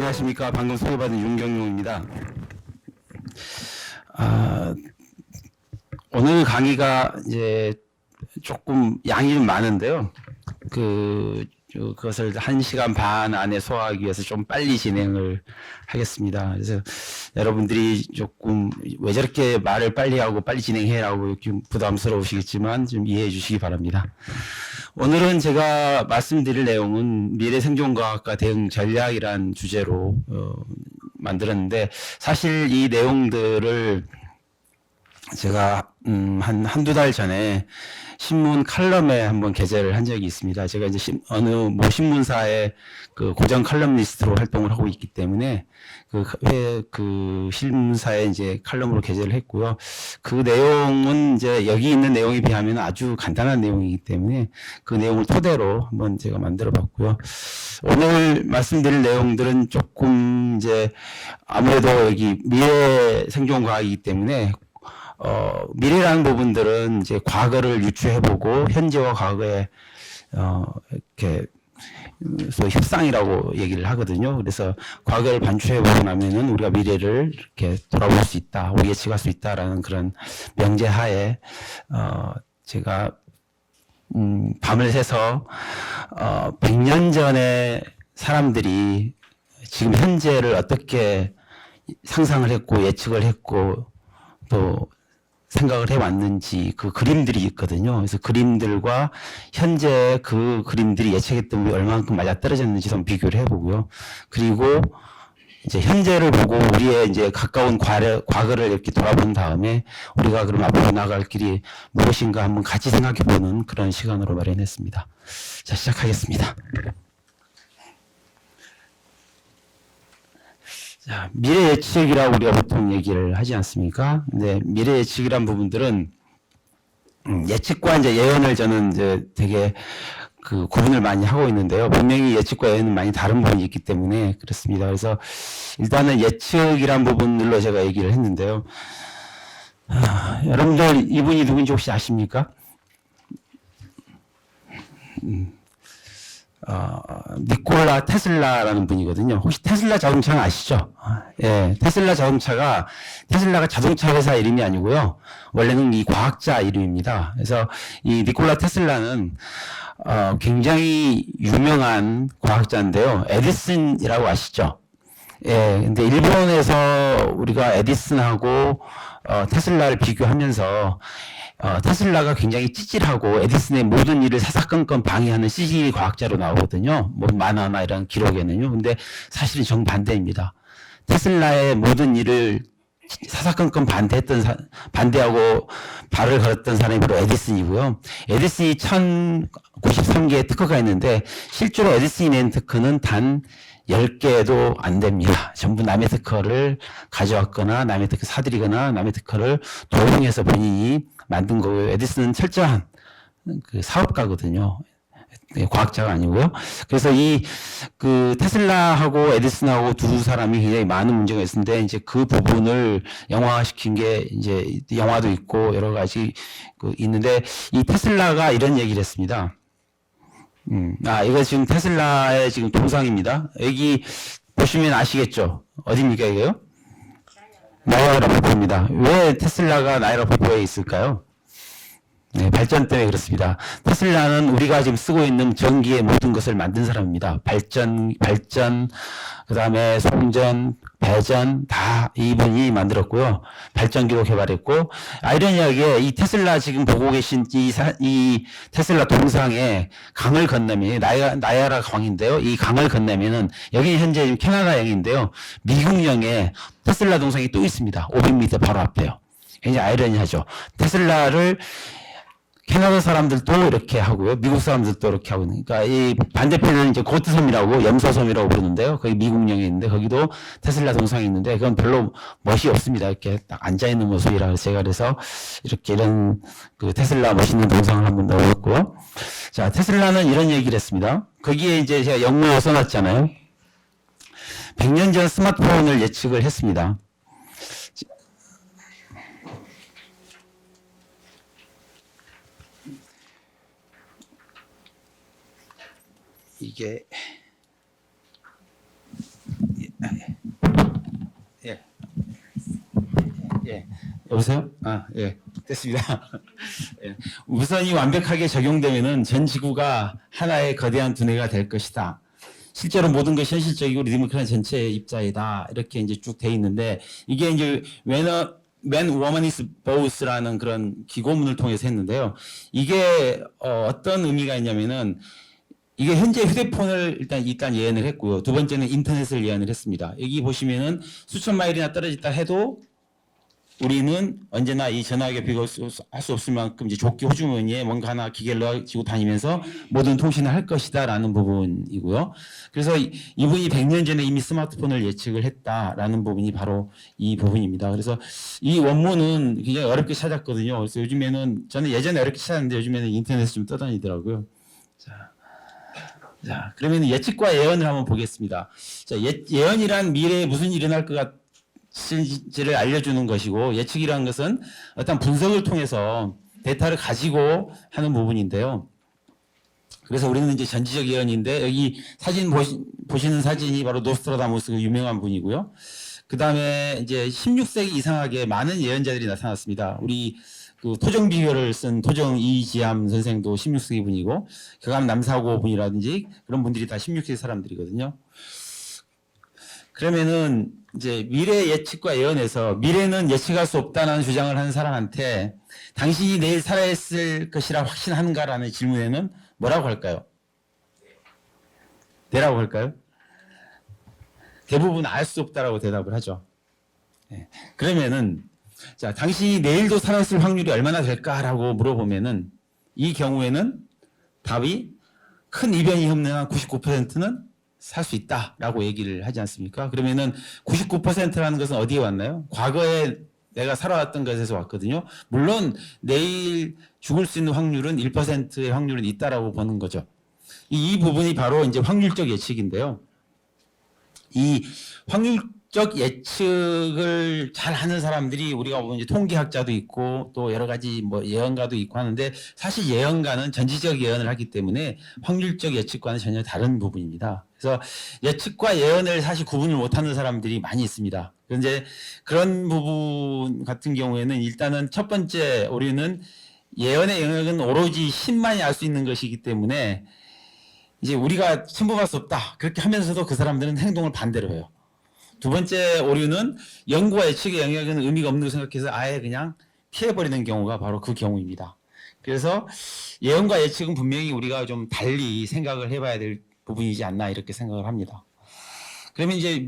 안녕하십니까. 방금 소개받은 윤경용입니다. 오늘 강의가 이제 조금 양이 좀 많은데요. 그것을 1시간 반 안에 소화하기 위해서 좀 빨리 진행을 하겠습니다. 그래서 여러분들이 조금 왜 저렇게 말을 빨리 하고 빨리 진행해라고 좀 부담스러우시겠지만 좀 이해해 주시기 바랍니다. 오늘은 제가 말씀드릴 내용은 미래생존과학과 대응 전략이란 주제로 만들었는데, 사실 이 내용들을 제가 한두 달 전에 신문 칼럼에 한번 게재를 한 적이 있습니다. 제가 이제 어느 신문사의 그 고정 칼럼니스트로 활동을 하고 있기 때문에 그 신문사에 이제 칼럼으로 게재를 했고요. 그 내용은 이제 여기 있는 내용에 비하면 아주 간단한 내용이기 때문에 그 내용을 토대로 한번 제가 만들어 봤고요. 오늘 말씀드릴 내용들은 조금 이제 아무래도 여기 미래 생존과학이기 때문에 미래라는 부분들은 이제 과거를 유추해보고 현재와 과거에 이렇게 소위 협상이라고 얘기를 하거든요. 그래서 과거를 반추해보고 나면은 우리가 미래를 이렇게 돌아볼 수 있다, 예측할 수 있다라는 그런 명제하에 제가 밤을 새서 100년 전에 사람들이 지금 현재를 어떻게 상상을 했고 예측을 했고 또 생각을 해왔는지 그 그림들이 있거든요. 그래서 그림들과 현재 그 그림들이 예측했던 게 얼마만큼 맞아떨어졌는지 좀 비교를 해보고요. 그리고 이제 현재를 보고 우리의 이제 가까운 과거를 이렇게 돌아본 다음에 우리가 그럼 앞으로 나갈 길이 무엇인가 한번 같이 생각해보는 그런 시간으로 마련했습니다. 자, 시작하겠습니다. 자, 미래 예측이라고 우리가 보통 얘기를 하지 않습니까? 근데 미래 예측이란 부분들은 예측과 이제 예언을 저는 이제 되게 구분을 많이 하고 있는데요. 분명히 예측과 예언은 많이 다른 부분이 있기 때문에 그렇습니다. 그래서 일단은 예측이란 부분들로 제가 얘기를 했는데요. 여러분들 이분이 누군지 혹시 아십니까? 니콜라 테슬라라는 분이거든요. 혹시 테슬라 자동차는 아시죠? 예, 테슬라가 자동차 회사 이름이 아니고요. 원래는 이 과학자 이름입니다. 그래서 이 니콜라 테슬라는 굉장히 유명한 과학자인데요. 에디슨이라고 아시죠? 예, 근데 일본에서 우리가 에디슨하고 테슬라를 비교하면서 테슬라가 굉장히 찌질하고 에디슨의 모든 일을 사사건건 방해하는 CG 과학자로 나오거든요. 뭐 만화나 이런 기록에는요. 근데 사실은 정반대입니다. 테슬라의 모든 일을 사사건건 반대하고 발을 걸었던 사람이 바로 에디슨이고요. 에디슨이 1093개의 특허가 있는데 실제로 에디슨이 낸 특허는 단 10개도 안 됩니다. 전부 남의 특허를 가져왔거나 남의 특허 사들이거나 남의 특허를 도용해서 본인이 만든 거고요. 에디슨은 철저한 사업가거든요. 과학자가 아니고요. 그래서 테슬라하고 에디슨하고 두 사람이 굉장히 많은 문제가 있는데 이제 그 부분을 영화화시킨 게 이제 영화도 있고 여러 가지 있는데 이 테슬라가 이런 얘기를 했습니다. 이거 지금 테슬라의 지금 동상입니다. 여기 보시면 아시겠죠? 어디입니까, 이거요? 나이아가라 폭포입니다. 왜 테슬라가 나이아가라 폭포에 있을까요? 네, 발전 때문에 그렇습니다. 테슬라는 우리가 지금 쓰고 있는 전기의 모든 것을 만든 사람입니다. 발전, 그 다음에 송전, 배전 다 이분이 만들었고요. 발전기도 개발했고, 아이러니하게 이 테슬라 지금 보고 계신 이 테슬라 동상에 강을 건너면 나이아가라 강인데요. 이 강을 건너면은 여기 현재 지금 캐나다형인데요. 미국령에 테슬라 동상이 또 있습니다. 500m 바로 앞에요. 굉장히 아이러니하죠. 테슬라를 캐나다 사람들도 이렇게 하고요. 미국 사람들도 이렇게 하고. 그러니까 이 반대편은 이제 고트섬이라고 염소섬이라고 부르는데요. 거기 미국령에 있는데 거기도 테슬라 동상이 있는데 그건 별로 멋이 없습니다. 이렇게 딱 앉아있는 모습이라 제가 그래서 이렇게 이런 테슬라 멋있는 동상을 한번 넣어봤고요. 자, 테슬라는 이런 얘기를 했습니다. 거기에 이제 제가 영문으로 써놨잖아요. 100년 전 스마트폰을 예측을 했습니다. 이게 예. 여보세요? 아, 예. 됐습니다. 예. 우선이 완벽하게 적용되면은 전 지구가 하나의 거대한 두뇌가 될 것이다. 실제로 모든 것이 현실적이고 리드미컬한 전체의 입자이다. 이렇게 이제 쭉 돼 있는데 이게 이제 Man, Woman is Both라는 그런 기고문을 통해서 했는데요. 이게 어떤 의미가 있냐면은 이게 현재 휴대폰을 일단 예언을 했고요. 두 번째는 인터넷을 예언을 했습니다. 여기 보시면은 수천 마일이나 떨어졌다 해도 우리는 언제나 이 전화기가 비교할 수 없을 만큼 이제 조기 호주머니에 뭔가 하나 기계를 넣어지고 다니면서 모든 통신을 할 것이다라는 부분이고요. 그래서 이분이 100년 전에 이미 스마트폰을 예측을 했다라는 부분이 바로 이 부분입니다. 그래서 이 원문은 굉장히 어렵게 찾았거든요. 그래서 요즘에는 저는 예전에 어렵게 찾았는데 요즘에는 인터넷에 좀 떠다니더라고요. 자, 그러면 예측과 예언을 한번 보겠습니다. 자, 예언이란 미래에 무슨 일이 일어날 것 같은지를 알려주는 것이고 예측이라는 것은 어떤 분석을 통해서 데이터를 가지고 하는 부분인데요. 그래서 우리는 이제 전지적 예언인데 여기 사진 보시는 사진이 바로 노스트라다무스 그 유명한 분이고요. 그 다음에 이제 16세기 이상하게 많은 예언자들이 나타났습니다. 우리 그 토정 비교를 쓴 토정 이지암 선생도 16세기 분이고 경암 남사고 분이라든지 그런 분들이 다 16세기 사람들이거든요. 그러면은 이제 미래 예측과 예언에서 미래는 예측할 수 없다는 주장을 하는 사람한테 당신이 내일 살아있을 것이라 확신하는가라는 질문에는 뭐라고 할까요? 네라고 할까요? 대부분 알 수 없다라고 대답을 하죠. 네. 그러면은 자, 당신이 내일도 살아있을 확률이 얼마나 될까라고 물어보면은 이 경우에는 답이 큰 이변이 없는 한 99%는 살 수 있다라고 얘기를 하지 않습니까? 그러면은 99%라는 것은 어디에 왔나요? 과거에 내가 살아왔던 것에서 왔거든요. 물론 내일 죽을 수 있는 확률은 1%의 확률은 있다라고 보는 거죠. 이 부분이 바로 이제 확률적 예측인데요. 이 확률적 예측을 잘 하는 사람들이 우리가 보면 이제 통계학자도 있고 또 여러 가지 뭐 예언가도 있고 하는데 사실 예언가는 전지적 예언을 하기 때문에 확률적 예측과는 전혀 다른 부분입니다. 그래서 예측과 예언을 사실 구분을 못하는 사람들이 많이 있습니다. 그런데 그런 부분 같은 경우에는 일단은 첫 번째 우리는 예언의 영역은 오로지 신만이 알 수 있는 것이기 때문에 이제 우리가 침범할 수 없다. 그렇게 하면서도 그 사람들은 행동을 반대로 해요. 두 번째 오류는 연구와 예측의 영역은 의미가 없는 거 생각해서 아예 그냥 피해버리는 경우가 바로 그 경우입니다. 그래서 예언과 예측은 분명히 우리가 좀 달리 생각을 해봐야 될 부분이지 않나 이렇게 생각을 합니다. 그러면 이제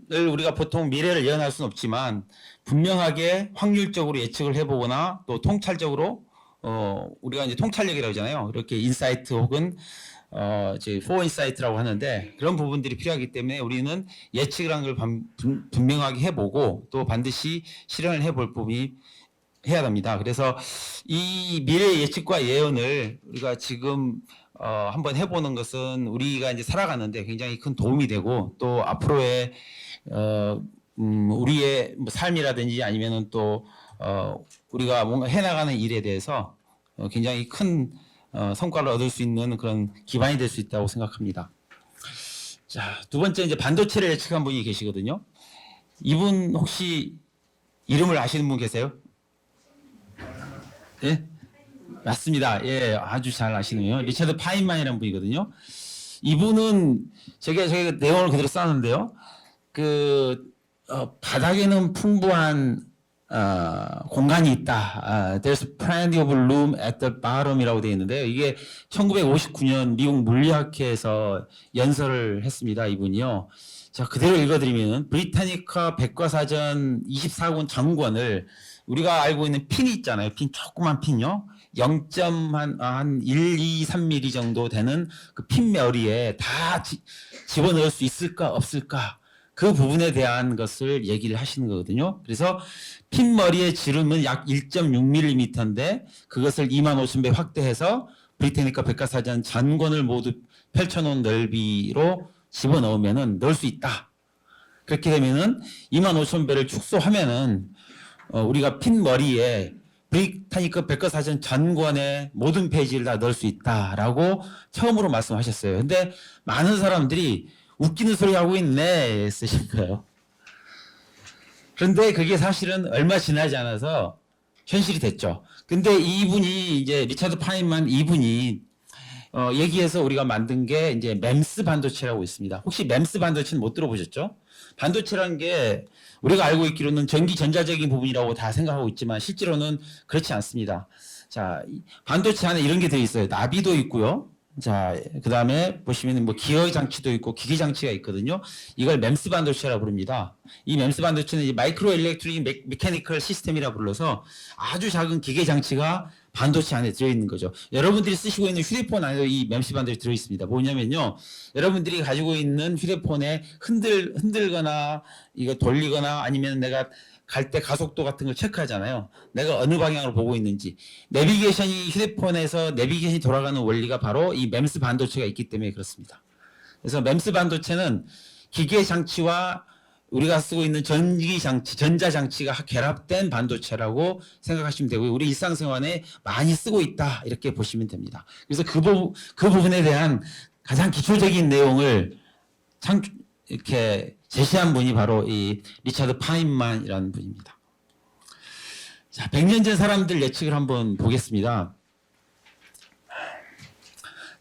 우리가 보통 미래를 예언할 수는 없지만 분명하게 확률적으로 예측을 해보거나 또 통찰적으로 우리가 이제 통찰력이라고 하잖아요. 이렇게 인사이트 혹은 이제 포인사이트라고 하는데 그런 부분들이 필요하기 때문에 우리는 예측이라는 걸 분명하게 해보고 또 반드시 실현을 해볼 부분이 해야 됩니다. 그래서 이 미래 예측과 예언을 우리가 지금 한번 해보는 것은 우리가 이제 살아가는데 굉장히 큰 도움이 되고 또 앞으로의 우리의 뭐 삶이라든지 아니면은 또 우리가 뭔가 해나가는 일에 대해서 굉장히 큰 성과를 얻을 수 있는 그런 기반이 될 수 있다고 생각합니다. 자, 두 번째 이제 반도체를 예측한 분이 계시거든요. 이분 혹시 이름을 아시는 분 계세요? 예? 맞습니다. 예, 아주 잘 아시네요. 리처드 파인만이라는 분이거든요. 이분은 제가 내용을 그대로 썼는데요. 바닥에는 풍부한 공간이 있다. There's plenty of room at the bottom이라고 되어 있는데요. 이게 1959년 미국 물리학회에서 연설을 했습니다. 이분이요. 자, 그대로 읽어드리면 브리타니카 백과사전 24권 전권을 우리가 알고 있는 핀이 있잖아요. 핀, 조그만 핀요. 0.1, 2, 3mm 정도 되는 그 핀 머리에 다 집어넣을 수 있을까 없을까 그 부분에 대한 것을 얘기를 하시는 거거든요. 그래서 핀 머리의 지름은 약 1.6mm인데 그것을 25,000배 확대해서 브리타니카 백과사전 전권을 모두 펼쳐놓은 넓이로 집어넣으면은 넣을 수 있다. 그렇게 되면은 25,000배를 축소하면은 우리가 핀 머리에 브리타니카 백과사전 전권의 모든 페이지를 다 넣을 수 있다라고 처음으로 말씀하셨어요. 근데 많은 사람들이 웃기는 소리 하고 있네 쓰신 거예요. 그런데 그게 사실은 얼마 지나지 않아서 현실이 됐죠. 근데 이분이 이제 리차드 파인만 이분이 얘기해서 우리가 만든 게 이제 멤스 반도체라고 있습니다. 혹시 멤스 반도체는 못 들어보셨죠? 반도체라는 게 우리가 알고 있기로는 전기 전자적인 부분이라고 다 생각하고 있지만 실제로는 그렇지 않습니다. 자, 반도체 안에 이런 게 들어 있어요. 나비도 있고요. 자, 그 다음에 보시면 뭐 기어 장치도 있고 기계 장치가 있거든요. 이걸 멤스 반도체라고 부릅니다. 이 멤스 반도체는 이제 마이크로 일렉트릭 메카니컬 시스템이라 불러서 아주 작은 기계 장치가 반도체 안에 들어있는 거죠. 여러분들이 쓰시고 있는 휴대폰 안에도 이 멤스 반도체 들어있습니다. 뭐냐면요. 여러분들이 가지고 있는 휴대폰에 흔들거나 이거 돌리거나 아니면 내가 갈 때 가속도 같은 걸 체크하잖아요. 내가 어느 방향으로 보고 있는지. 내비게이션이 휴대폰에서 내비게이션이 돌아가는 원리가 바로 이 멤스 반도체가 있기 때문에 그렇습니다. 그래서 멤스 반도체는 기계 장치와 우리가 쓰고 있는 전기 장치, 전자 장치가 결합된 반도체라고 생각하시면 되고요. 우리 일상생활에 많이 쓰고 있다 이렇게 보시면 됩니다. 그래서 그 부분에 대한 가장 기초적인 내용을 이렇게 제시한 분이 바로 이 리차드 파인만이라는 분입니다. 자, 100년 전 사람들 예측을 한번 보겠습니다.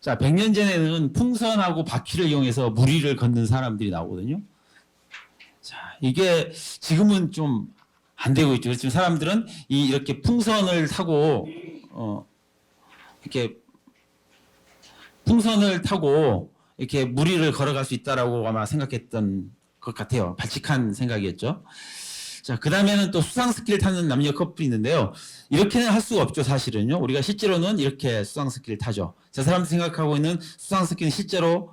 자, 100년 전에는 풍선하고 바퀴를 이용해서 무리를 걷는 사람들이 나오거든요. 자, 이게 지금은 좀 안 되고 있죠. 지금 사람들은 이렇게 풍선을 타고 이렇게 풍선을 타고 이렇게 무리를 걸어갈 수 있다라고 아마 생각했던 것 같아요. 발칙한 생각이었죠. 자, 그 다음에는 또 수상스키를 타는 남녀 커플이 있는데요. 이렇게는 할 수가 없죠, 사실은요. 우리가 실제로는 이렇게 수상스키를 타죠. 자, 사람들이 생각하고 있는 수상스키는 실제로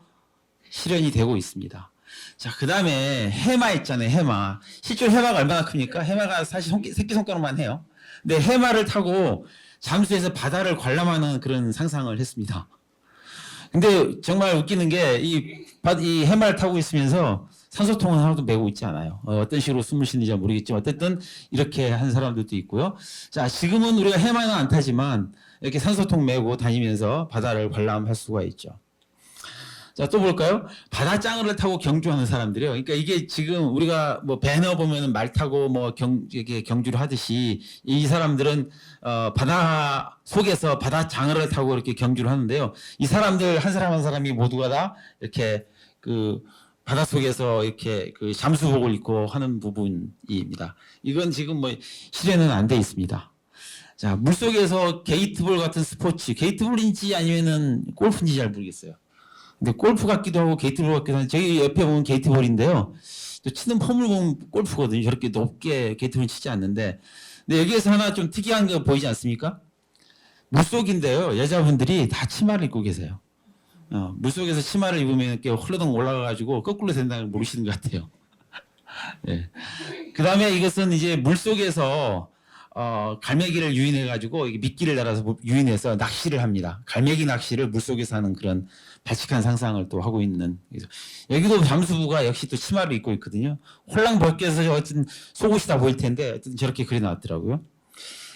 실현이 되고 있습니다. 자, 그 다음에 해마 있잖아요, 해마. 실제로 해마가 얼마나 큽니까? 해마가 사실 새끼손가락만 해요. 근데 해마를 타고 잠수해서 바다를 관람하는 그런 상상을 했습니다. 근데 정말 웃기는 게 이 해마를 타고 있으면서 산소통은 하나도 메고 있지 않아요. 어떤 식으로 숨을 쉬는지 모르겠지만 어쨌든 이렇게 한 사람들도 있고요. 자, 지금은 우리가 해마는 안 타지만 이렇게 산소통 메고 다니면서 바다를 관람할 수가 있죠. 자, 또 볼까요? 바다장어를 타고 경주하는 사람들이요. 그러니까 이게 지금 우리가 뭐 배너 보면은 말 타고 뭐 이게 경주를 하듯이 이 사람들은 바다 속에서 바다장어를 타고 이렇게 경주를 하는데요. 이 사람들 한 사람 한 사람이 모두가 다 이렇게 그 바다 속에서 이렇게 그 잠수복을 입고 하는 부분입니다. 이건 지금 뭐 실현은 안 돼 있습니다. 자, 물속에서 게이트볼 같은 스포츠, 게이트볼인지 아니면은 골프인지 잘 모르겠어요. 근데 골프 같기도 하고 게이트볼 같기도 한데 저기 옆에 보면 게이트볼인데요. 또 치는 폼을 보면 골프거든요. 저렇게 높게 게이트볼 치지 않는데. 근데 여기에서 하나 좀 특이한 거 보이지 않습니까? 물속인데요. 여자분들이 다 치마를 입고 계세요. 물속에서 치마를 입으면 이렇게 홀러덩 올라가가지고 거꾸로 된다는 걸 모르시는 것 같아요. 네. 그 다음에 이것은 이제 물속에서 갈매기를 유인해가지고 미끼를 달아서 유인해서 낚시를 합니다. 갈매기 낚시를 물속에서 하는 그런 발칙한 상상을 또 하고 있는. 여기도 잠수부가 역시 또 치마를 입고 있거든요. 홀랑 벗겨서 어쨌든 속옷이 다 보일 텐데 어쨌든 저렇게 그려 나왔더라고요.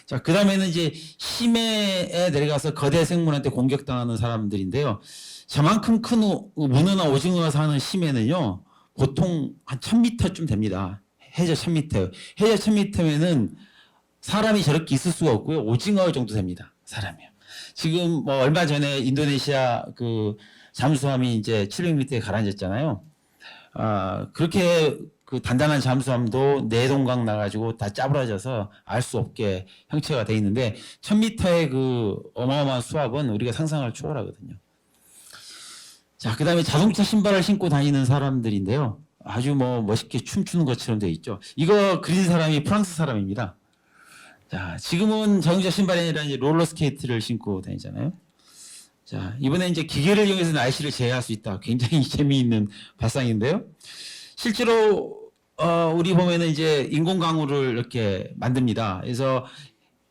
자, 그 다음에는 이제 심해에 내려가서 거대 생물한테 공격당하는 사람들인데요. 저만큼 큰 문어나 오징어가 사는 심해는요, 보통 한 1000m쯤 됩니다. 해저 1000m. 해저 1000m면은 사람이 저렇게 있을 수가 없고요. 오징어 정도 됩니다. 사람이요. 지금 뭐 얼마 전에 인도네시아 그 잠수함이 이제 700m에 가라앉았잖아요. 그렇게 그 단단한 잠수함도 내동강 나가지고 다 짜부러져서 알 수 없게 형체가 돼 있는데 1000m의 그 어마어마한 수압은 우리가 상상을 초월하거든요. 자, 그 다음에 자동차 신발을 신고 다니는 사람들인데요. 아주 뭐 멋있게 춤추는 것처럼 돼 있죠. 이거 그린 사람이 프랑스 사람입니다. 자, 지금은 자동차 신발이 아니라 이제 롤러스케이트를 신고 다니잖아요. 자, 이번에 이제 기계를 이용해서 날씨를 제어할 수 있다. 굉장히 재미있는 발상인데요. 실제로 우리 보면은 이제 인공강우를 이렇게 만듭니다. 그래서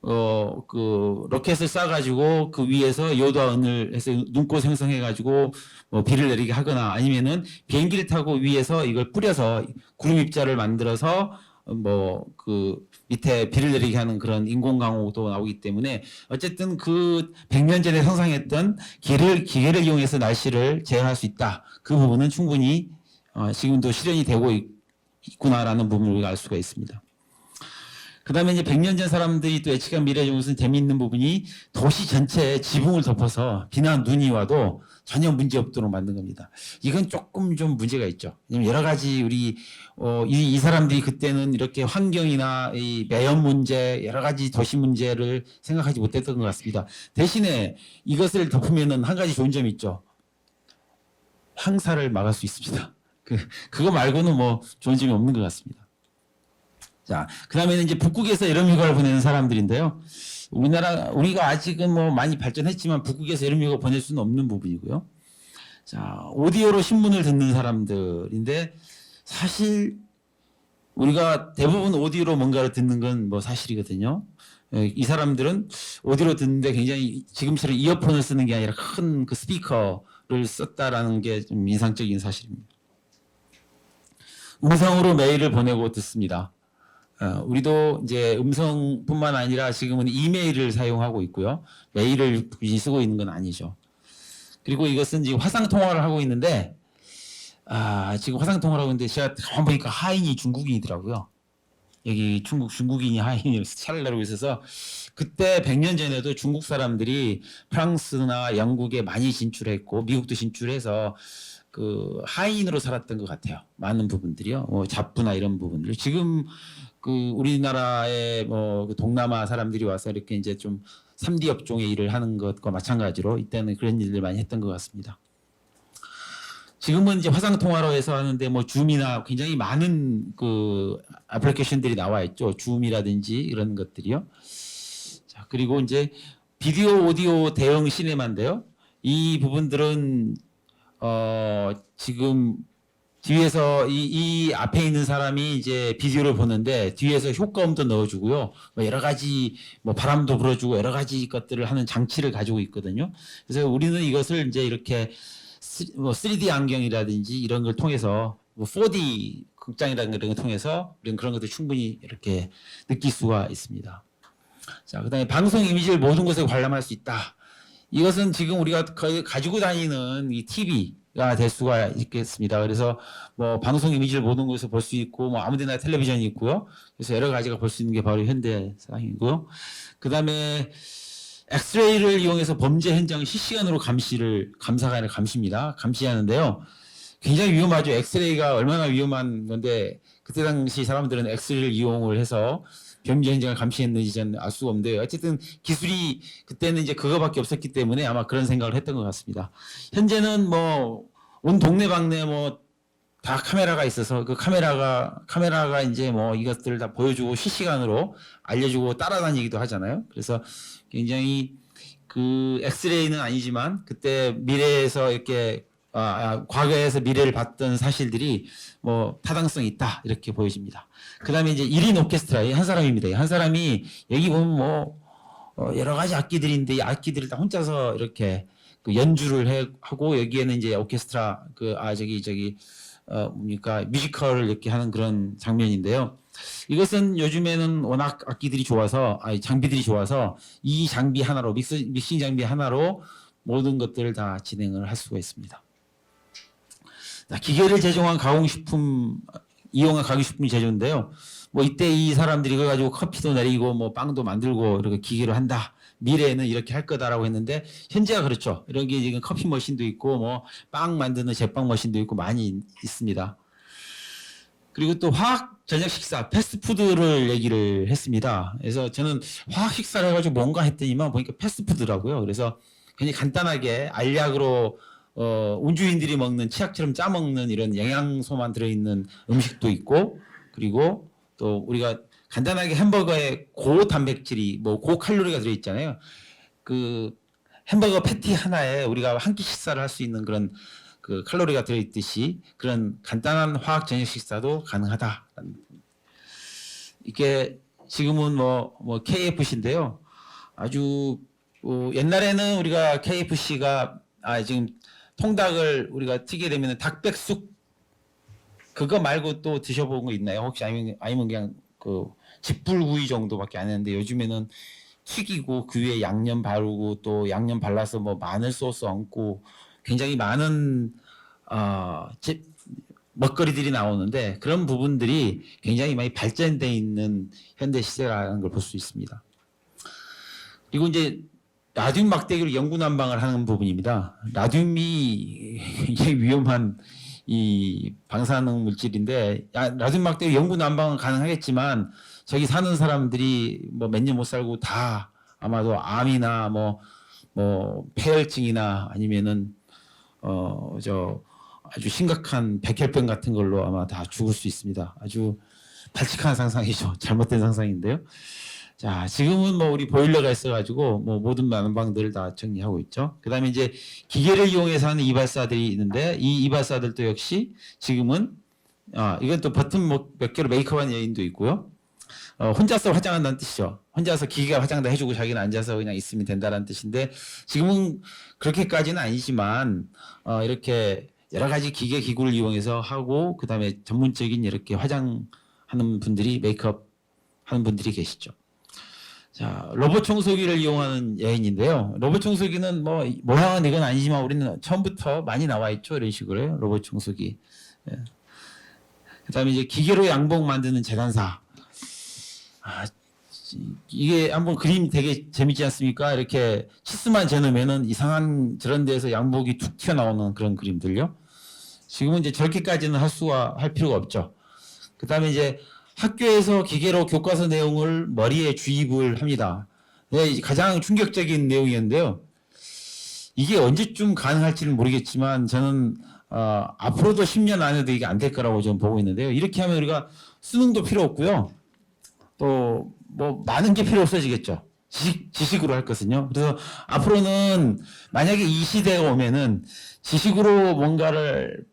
그 로켓을 쏴가지고 그 위에서 요도와 은을 해서 눈꽃 생성해가지고 뭐 비를 내리게 하거나 아니면은 비행기를 타고 위에서 이걸 뿌려서 구름 입자를 만들어서 뭐 그 밑에 비를 내리게 하는 그런 인공강우도 나오기 때문에 어쨌든 그 100년 전에 상상했던 기계를 이용해서 날씨를 제어할 수 있다. 그 부분은 충분히 지금도 실현이 되고 있구나라는 부분을 우리가 알 수가 있습니다. 그 다음에 이제 100년 전 사람들이 또 예측한 미래에 무슨 재미있는 부분이 도시 전체에 지붕을 덮어서 비나 눈이 와도 전혀 문제 없도록 만든 겁니다. 이건 조금 좀 문제가 있죠. 왜냐면 여러 가지 우리 이 사람들이 그때는 이렇게 환경이나 이 매연 문제, 여러 가지 도시 문제를 생각하지 못했던 것 같습니다. 대신에 이것을 덮으면은 한 가지 좋은 점이 있죠. 황사를 막을 수 있습니다. 그거 말고는 뭐 좋은 점이 없는 것 같습니다. 자, 그 다음에는 이제 북극에서 여름 휴가를 보내는 사람들인데요. 우리가 아직은 뭐 많이 발전했지만 북극에서 여름 휴가 보낼 수는 없는 부분이고요. 자, 오디오로 신문을 듣는 사람들인데 사실 우리가 대부분 오디오로 뭔가를 듣는 건 뭐 사실이거든요. 이 사람들은 오디오로 듣는데 굉장히 지금처럼 이어폰을 쓰는 게 아니라 큰 그 스피커를 썼다라는 게 좀 인상적인 사실입니다. 음성으로 메일을 보내고 듣습니다. 우리도 이제 음성뿐만 아니라 지금은 이메일을 사용하고 있고요. 메일을 굳이 쓰고 있는 건 아니죠. 그리고 이것은 지금 화상 통화를 하고 있는데, 지금 화상 통화를 하고 있는데 제가 가만 보니까 하인이 중국인이더라고요. 여기 중국인이 하인을 차를 내고 있어서 그때 100년 전에도 중국 사람들이 프랑스나 영국에 많이 진출했고 미국도 진출해서 그 하인으로 살았던 것 같아요. 많은 부분들이요. 잡부나 이런 부분들. 지금 그 우리나라의 그 동남아 사람들이 와서 이렇게 이제 좀 3D 업종의 일을 하는 것과 마찬가지로 이때는 그런 일을 많이 했던 것 같습니다. 지금은 이제 화상 통화로 해서 하는데 뭐 줌이나 굉장히 많은 그 애플리케이션들이 나와 있죠. 줌이라든지 이런 것들이요. 자, 그리고 이제 비디오 오디오 대응 시네마인데요. 이 부분들은 지금 뒤에서 이 앞에 있는 사람이 이제 비디오를 보는데 뒤에서 효과음도 넣어주고요. 뭐 여러 가지 뭐 바람도 불어주고 여러 가지 것들을 하는 장치를 가지고 있거든요. 그래서 우리는 이것을 이제 이렇게 뭐 3D 안경이라든지 이런 걸 통해서 뭐 4D 극장이라는 걸 통해서 우리는 그런 것들 충분히 이렇게 느낄 수가 있습니다. 자, 그다음에 방송 이미지를 모든 곳에 관람할 수 있다. 이것은 지금 우리가 가지고 다니는 이 TV가 될 수가 있겠습니다. 그래서 뭐 방송 이미지를 모든 곳에서 볼 수 있고 뭐 아무데나 텔레비전이 있고요. 그래서 여러 가지가 볼 수 있는 게 바로 현대 상황이고요. 그다음에 엑스레이를 이용해서 범죄 현장을 실시간으로 감사가 아니라 감시입니다. 감시하는데요. 굉장히 위험하죠. 엑스레이가 얼마나 위험한 건데 그때 당시 사람들은 엑스레이를 이용을 해서 범죄 현장을 감시했는지 저는 알 수가 없는데 어쨌든 기술이 그때는 이제 그거밖에 없었기 때문에 아마 그런 생각을 했던 것 같습니다. 현재는 뭐 온 동네방네 뭐 다 카메라가 있어서 그 카메라가 이제 뭐 이것들을 다 보여주고 실시간으로 알려주고 따라다니기도 하잖아요. 그래서 굉장히 그 엑스레이는 아니지만 그때 미래에서 이렇게 과거에서 미래를 봤던 사실들이 뭐 타당성이 있다 이렇게 보여집니다. 그다음에 이제 1인 오케스트라 한 사람입니다. 한 사람이 여기 보면 뭐 여러 가지 악기들인데 이 악기들을 다 혼자서 이렇게 그 연주를 하고 여기에는 이제 오케스트라 뭡니까 뮤지컬을 이렇게 하는 그런 장면인데요. 이것은 요즘에는 워낙 악기들이 좋아서 장비들이 좋아서 이 장비 하나로 믹싱 장비 하나로 모든 것들을 다 진행을 할 수가 있습니다. 기계를 제조한 이용한 가공식품이 제조인데요. 뭐 이때 이 사람들이 이거 가지고 커피도 내리고 뭐 빵도 만들고 이렇게 기계로 한다. 미래에는 이렇게 할 거다라고 했는데 현재가 그렇죠. 이런 게 지금 커피 머신도 있고 뭐 빵 만드는 제빵 머신도 있고 많이 있습니다. 그리고 또 화학 저녁 식사, 패스트푸드를 얘기를 했습니다. 그래서 저는 화학 식사를 해가지고 뭔가 했더니만 보니까 패스트푸드라고요. 그래서 굉장히 간단하게 알약으로 운주인들이 먹는 치약처럼 짜먹는 이런 영양소만 들어있는 음식도 있고 그리고 또 우리가 간단하게 햄버거에 고단백질이 뭐 고칼로리가 들어있잖아요. 그 햄버거 패티 하나에 우리가 한 끼 식사를 할 수 있는 그런 그 칼로리가 들어있듯이 그런 간단한 화학 저녁 식사도 가능하다. 이게 지금은 뭐 KFC인데요. 아주 옛날에는 우리가 KFC가 지금 통닭을 우리가 튀게 되면 닭백숙 그거 말고 또 드셔본 거 있나요? 혹시 아니면 그냥 그 집불구이 정도밖에 안 했는데 요즘에는 튀기고 그 위에 양념 바르고 또 양념 발라서 뭐 마늘 소스 얹고 굉장히 많은 먹거리들이 나오는데 그런 부분들이 굉장히 많이 발전되어 있는 현대 시대라는 걸 볼 수 있습니다. 그리고 이제 라듐 막대기로 영구 난방을 하는 부분입니다. 라듐이 굉장히 위험한 이 방사능 물질인데 라듐 막대기로 영구 난방은 가능하겠지만 저기 사는 사람들이 뭐 몇 년 못 살고 다 아마도 암이나 뭐 폐혈증이나 아니면은 아주 심각한 백혈병 같은 걸로 아마 다 죽을 수 있습니다. 아주 발칙한 상상이죠. 잘못된 상상인데요. 자, 지금은 뭐 우리 보일러가 있어가지고 뭐 모든 난방들을 다 정리하고 있죠. 그 다음에 이제 기계를 이용해서 하는 이발사들이 있는데 이 이발사들도 역시 지금은 이건 또 버튼 몇 개로 메이크업하는 여인도 있고요. 혼자서 화장한다는 뜻이죠. 혼자서 기계가 화장 다 해주고 자기는 앉아서 그냥 있으면 된다는 뜻인데 지금은 그렇게까지는 아니지만 이렇게 여러 가지 기계 기구를 이용해서 하고 그 다음에 전문적인 이렇게 화장하는 분들이 메이크업 하는 분들이 계시죠. 자, 로봇 청소기를 이용하는 여인인데요. 로봇 청소기는 뭐 모양은 이건 아니지만 우리는 처음부터 많이 나와 있죠. 이런 식으로요. 로봇 청소기. 예. 그 다음에 이제 기계로 양복 만드는 재단사. 이게 한번 그림 되게 재밌지 않습니까? 이렇게 치수만 재놓으면은 이상한 저런 데서 양복이 툭 튀어나오는 그런 그림들요. 지금은 이제 저렇게까지는 할 필요가 없죠. 그 다음에 이제 학교에서 기계로 교과서 내용을 머리에 주입을 합니다. 네, 가장 충격적인 내용이었는데요. 이게 언제쯤 가능할지는 모르겠지만 저는 앞으로도 10년 안에도 이게 안 될 거라고 좀 보고 있는데요. 이렇게 하면 우리가 수능도 필요 없고요. 또 뭐 많은 게 필요 없어지겠죠. 지식으로 할 것은요. 그래서 앞으로는 만약에 이 시대가 오면은 지식으로 뭔가를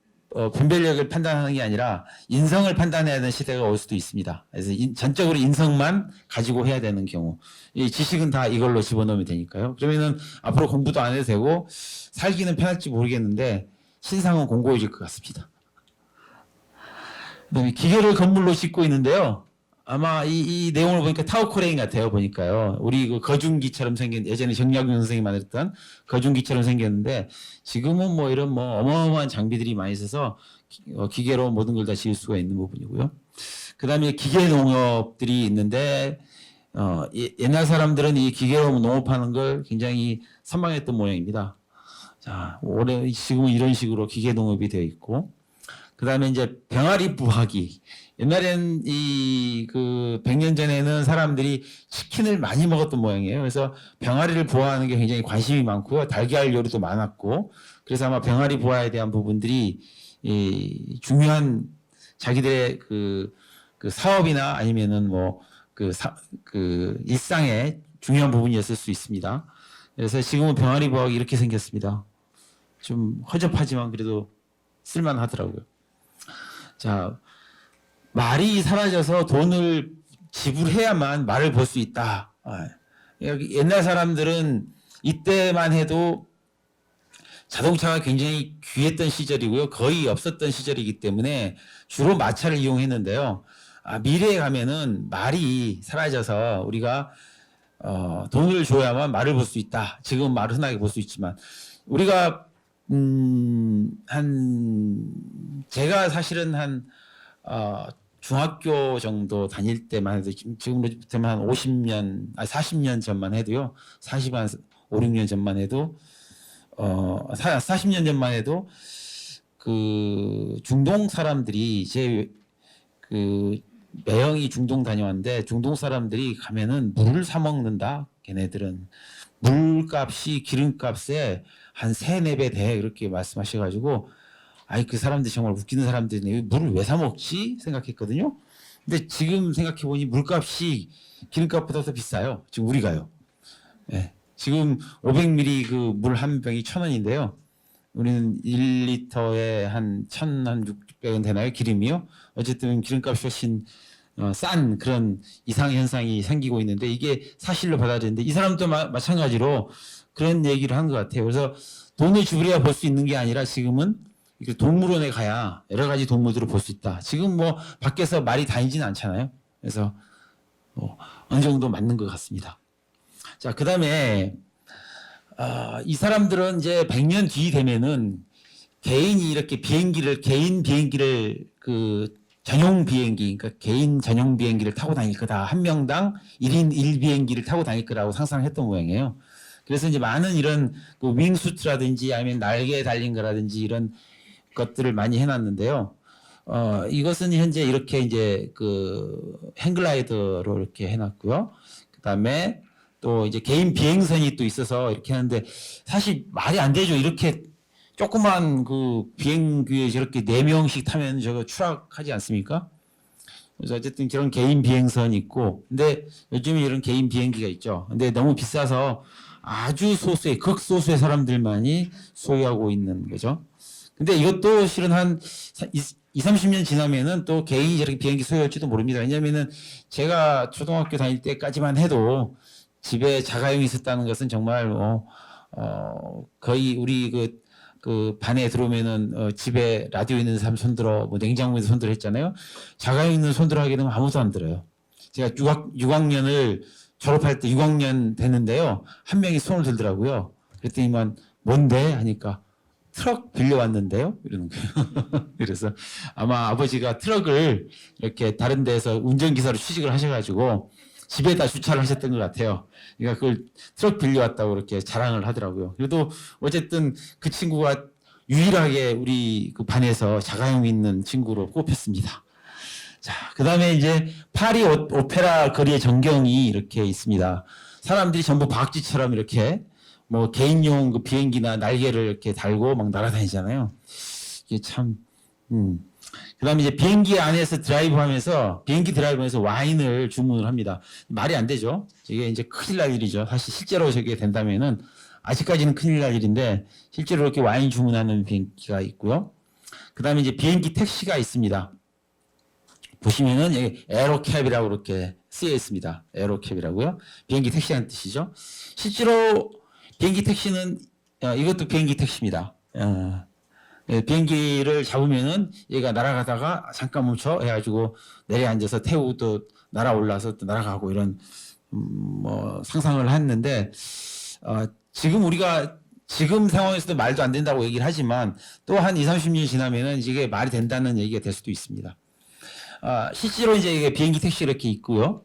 분별력을 판단하는 게 아니라 인성을 판단해야 되는 시대가 올 수도 있습니다. 그래서 전적으로 인성만 가지고 해야 되는 경우, 이 지식은 다 이걸로 집어넣으면 되니까요. 그러면은 앞으로 공부도 안 해도 되고 살기는 편할지 모르겠는데 신상은 공고해질 것 같습니다. 그다음에 기계를 건물로 짓고 있는데요. 아마 이 내용을 보니까 타워 크레인 같아요. 보니까요. 우리 그 거중기처럼 생긴, 예전에 정약용 선생님이 만들었던 거중기처럼 생겼는데 지금은 뭐 이런 뭐 어마어마한 장비들이 많이 있어서 기계로 모든 걸 다 지을 수가 있는 부분이고요. 그 다음에 기계 농업들이 있는데 옛날 사람들은 이 기계로 농업하는 걸 굉장히 선망했던 모양입니다. 자, 지금은 이런 식으로 기계 농업이 되어 있고, 그 다음에 이제 병아리 부화기. 옛날엔 100년 전에는 사람들이 치킨을 많이 먹었던 모양이에요. 그래서 병아리를 부화하는 게 굉장히 관심이 많고요. 달걀 요리도 많았고, 그래서 아마 병아리 부화에 대한 부분들이 중요한 자기들의 그 사업이나 아니면은 일상의 중요한 부분이었을 수 있습니다. 그래서 지금은 병아리 부화가 이렇게 생겼습니다. 좀 허접하지만 그래도 쓸만하더라고요. 자, 말이 사라져서 돈을 지불해야만 말을 볼 수 있다. 옛날 사람들은 이때만 해도 자동차가 굉장히 귀했던 시절이고요. 거의 없었던 시절이기 때문에 주로 마차를 이용했는데요. 미래에 가면은 말이 사라져서 우리가 돈을 줘야만 말을 볼 수 있다. 지금 말을 흔하게 볼 수 있지만 우리가 제가 사실은 중학교 정도 다닐 때만 해도 지금부터만 한 40년 전만 해도요. 5, 6년 전만 해도 40년 전만 해도 그 중동 사람들이 매형이 중동 다녀왔는데 중동 사람들이 가면은 물을 사 먹는다. 걔네들은 물값이 기름값에 한 3, 4배 돼 이렇게 말씀하셔가지고 그 사람들 정말 웃기는 사람들이네. 물을 왜 사 먹지? 생각했거든요. 근데 지금 생각해보니 물값이 기름값보다 더 비싸요. 지금 우리가요. 네. 지금 500ml 그 물 한 병이 1,000원인데요. 우리는 1리터에 한 1,600원 되나요? 기름이요? 어쨌든 기름값이 훨씬 싼 그런 이상 현상이 생기고 있는데 이게 사실로 받아들이는데 이 사람도 마찬가지로 그런 얘기를 한 것 같아요. 그래서 돈을 지불해야 볼 수 있는 게 아니라 지금은 동물원에 가야 여러 가지 동물들을 볼 수 있다. 지금 뭐 밖에서 말이 다니지는 않잖아요. 그래서 어느 정도 맞는 것 같습니다. 자, 그 다음에 이 사람들은 이제 100년 뒤 되면은 개인이 이렇게 개인 비행기를 전용 비행기, 그러니까 개인 전용 비행기를 타고 다닐 거다. 한 명당 1인 1비행기를 타고 다닐 거라고 상상을 했던 모양이에요. 그래서 이제 많은 이런 윙수트라든지 아니면 날개에 달린 거라든지 이런 것들을 많이 해놨는데요. 이것은 현재 이렇게 이제 행글라이더로 이렇게 해놨고요. 그 다음에 또 이제 개인 비행선이 또 있어서 이렇게 하는데 사실 말이 안 되죠. 이렇게 조그만 비행기에 저렇게 4명씩 타면 저거 추락하지 않습니까? 그래서 어쨌든 그런 개인 비행선이 있고, 근데 요즘에 이런 개인 비행기가 있죠. 근데 너무 비싸서 아주 극소수의 사람들만이 소유하고 있는 거죠. 근데 이것도 실은 한 30년 지나면은 또 개인이 저렇게 비행기 소유할지도 모릅니다. 왜냐면은 제가 초등학교 다닐 때까지만 해도 집에 자가용이 있었다는 것은 정말 거의 우리 반에 들어오면은 집에 라디오 있는 사람 손들어, 냉장고에서 손들어 했잖아요. 자가용 있는 손들어 하게 되면 아무도 안 들어요. 제가 6학년을 졸업할 때 6학년 됐는데요. 한 명이 손을 들더라고요. 그랬더니만 뭔데? 하니까 트럭 빌려왔는데요? 이러는 거예요. 그래서 아마 아버지가 트럭을 이렇게 다른 데서 운전기사로 취직을 하셔가지고 집에다 주차를 하셨던 것 같아요. 그러니까 그걸 트럭 빌려왔다고 이렇게 자랑을 하더라고요. 그래도 어쨌든 그 친구가 유일하게 우리 반에서 자가용 있는 친구로 꼽혔습니다. 자, 그 다음에 이제 파리 오페라 거리의 전경이 이렇게 있습니다. 사람들이 전부 박쥐처럼 이렇게 개인용 비행기나 날개를 이렇게 달고 막 날아다니잖아요. 이게 참, 그 다음에 이제 비행기 안에서 비행기 드라이브하면서 와인을 주문을 합니다. 말이 안 되죠. 이게 이제 큰일 날 일이죠. 사실 실제로 저게 된다면은, 아직까지는 큰일 날 일인데, 실제로 이렇게 와인 주문하는 비행기가 있고요. 그 다음에 이제 비행기 택시가 있습니다. 보시면은 여기 에어로캡이라고 이렇게 쓰여 있습니다. 에어로캡이라고요. 비행기 택시라는 뜻이죠. 실제로 비행기 택시는, 이것도 비행기 택시입니다. 비행기를 잡으면은 얘가 날아가다가 잠깐 멈춰 해가지고 내려앉아서 태우고 또 날아올라서 또 날아가고 이런 상상을 했는데 지금 상황에서도 말도 안 된다고 얘기를 하지만 또 한 20-30년 지나면은 이게 말이 된다는 얘기가 될 수도 있습니다. 실제로 이제 이게 비행기 택시 이렇게 있고요.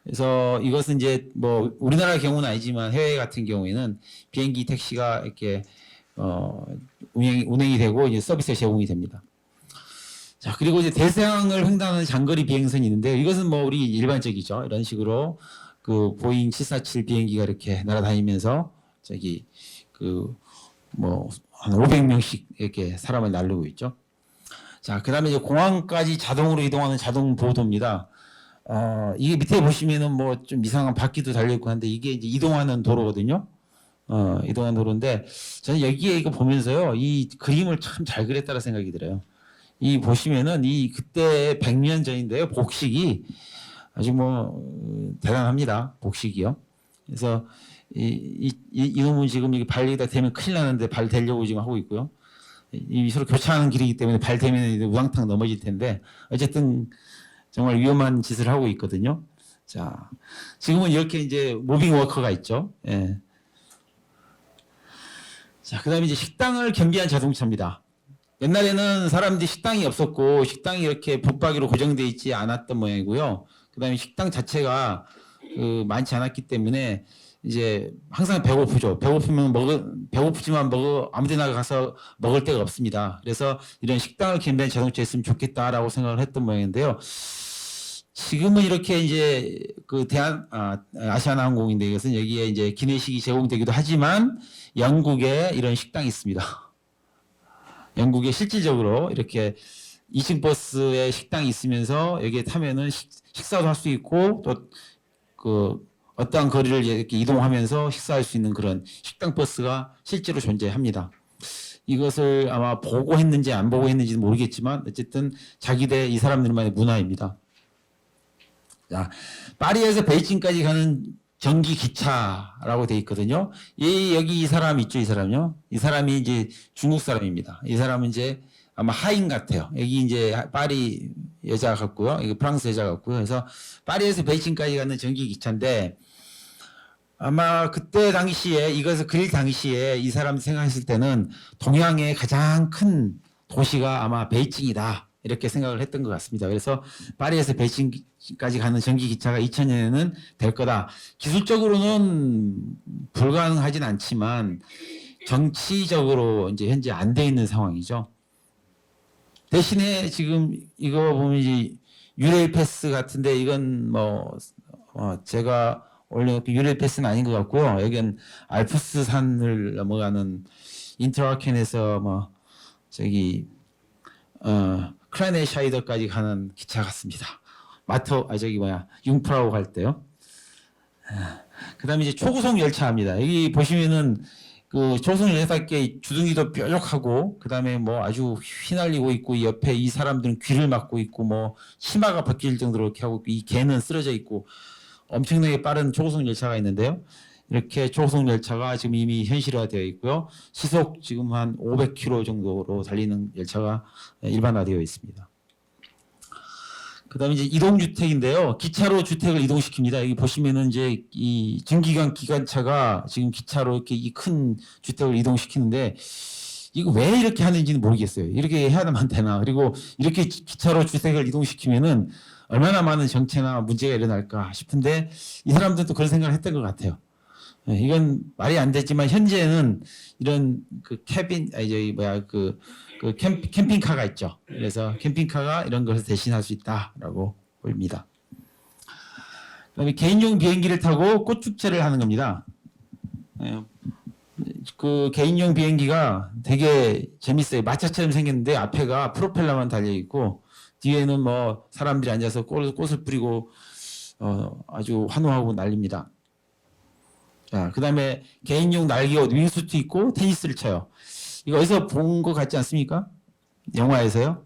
그래서 이것은 이제 우리나라 경우는 아니지만 해외 같은 경우에는 비행기 택시가 이렇게 운행이 되고 이제 서비스가 제공이 됩니다. 자, 그리고 이제 대서양을 횡단하는 장거리 비행선이 있는데요. 이것은 우리 일반적이죠. 이런 식으로 보잉 747 비행기가 이렇게 날아다니면서 한 500명씩 이렇게 사람을 날르고 있죠. 자, 그 다음에 이제 공항까지 자동으로 이동하는 자동 보도입니다. 이게 밑에 보시면은 좀 이상한 바퀴도 달려있고 한데 이게 이제 이동하는 도로거든요. 이동하는 도로인데 저는 여기에 이거 보면서요, 이 그림을 참 잘 그렸다는 생각이 들어요. 이 보시면은 그때 100년 전인데요, 복식이 아주 대단합니다. 복식이요. 그래서 이놈은 지금 이게 발리다 대면 큰일 나는데 발 대려고 지금 하고 있고요. 서로 교차하는 길이기 때문에 발 대면 우당탕 넘어질 텐데 어쨌든 정말 위험한 짓을 하고 있거든요. 자, 지금은 이렇게 이제 모빙 워커가 있죠. 예. 자, 그 다음에 이제 식당을 겸비한 자동차입니다. 옛날에는 사람들이 식당이 없었고 식당이 이렇게 붙박이로 고정되어 있지 않았던 모양이고요. 그 다음에 식당 자체가 많지 않았기 때문에 이제 항상 배고프죠. 배고프지만 아무 데나 가서 먹을 데가 없습니다. 그래서 이런 식당을 겸비한 자동차 있으면 좋겠다라고 생각을 했던 모양인데요. 지금은 이렇게 이제 아시아나항공인데 이것은 여기에 이제 기내식이 제공되기도 하지만 영국에 이런 식당이 있습니다. 영국에 실질적으로 이렇게 2층 버스에 식당이 있으면서 여기에 타면은 식사도 할 수 있고 또 어떠한 거리를 이렇게 이동하면서 식사할 수 있는 그런 식당 버스가 실제로 존재합니다. 이것을 아마 보고 했는지 안 보고 했는지는 모르겠지만 어쨌든 이 사람들만의 문화입니다. 자, 파리에서 베이징까지 가는 전기 기차라고 돼 있거든요. 여기 이 사람 있죠, 이 사람요. 이 사람이 이제 중국 사람입니다. 이 사람은 이제 아마 하인 같아요. 여기 이제 파리 여자 같고요. 이거 프랑스 여자 같고요. 그래서 파리에서 베이징까지 가는 전기 기차인데 아마 그때 당시에 이것을 그릴 당시에 이 사람이 생각했을 때는 동양의 가장 큰 도시가 아마 베이징이다 이렇게 생각을 했던 것 같습니다. 그래서 파리에서 베이징까지 가는 전기 기차가 2000년에는 될 거다. 기술적으로는 불가능하진 않지만 정치적으로 이제 현재 안 돼 있는 상황이죠. 대신에 지금 이거 보면 이제 유레일 패스 같은데 이건 뭐 제가 원래 유레일 패스는 아닌 것 같고요. 여기는 알프스 산을 넘어가는 인터라켄에서 뭐 저기 크라네샤이더까지 가는 기차 같습니다. 융프라우 갈 때요. 그다음에 이제 초고속 열차입니다. 여기 보시면은 그 초고속 열차께 주둥이도 뾰족하고 그다음에 뭐 아주 휘날리고 있고 옆에 이 사람들은 귀를 막고 있고 뭐 치마가 벗길 정도로 이렇게 하고 이 개는 쓰러져 있고 엄청나게 빠른 초고속 열차가 있는데요. 이렇게 초고속 열차가 지금 이미 현실화되어 있고요. 시속 지금 한 500km 정도로 달리는 열차가 일반화되어 있습니다. 그다음에 이제 이동주택인데요. 기차로 주택을 이동시킵니다. 여기 보시면은 이제 이 증기관 기관차가 지금 기차로 이렇게 이 큰 주택을 이동시키는데 이거 왜 이렇게 하는지는 모르겠어요. 이렇게 해야만 되나. 그리고 이렇게 기차로 주택을 이동시키면은 얼마나 많은 정체나 문제가 일어날까 싶은데 이 사람들도 그런 생각을 했던 것 같아요. 이건 말이 안 되지만 현재는 이런 그 캠핑카가 있죠. 그래서 캠핑카가 이런 것을 대신할 수 있다라고 보입니다. 그다음에 개인용 비행기를 타고 꽃축제를 하는 겁니다. 그 개인용 비행기가 되게 재밌어요. 마차처럼 생겼는데 앞에가 프로펠러만 달려 있고 뒤에는 뭐 사람들이 앉아서 꽃을 뿌리고 아주 환호하고 난립니다. 자, 그다음에 개인용 날개옷 윙수트 입고 테니스를 쳐요. 이거 어디서 본 것 같지 않습니까? 영화에서요?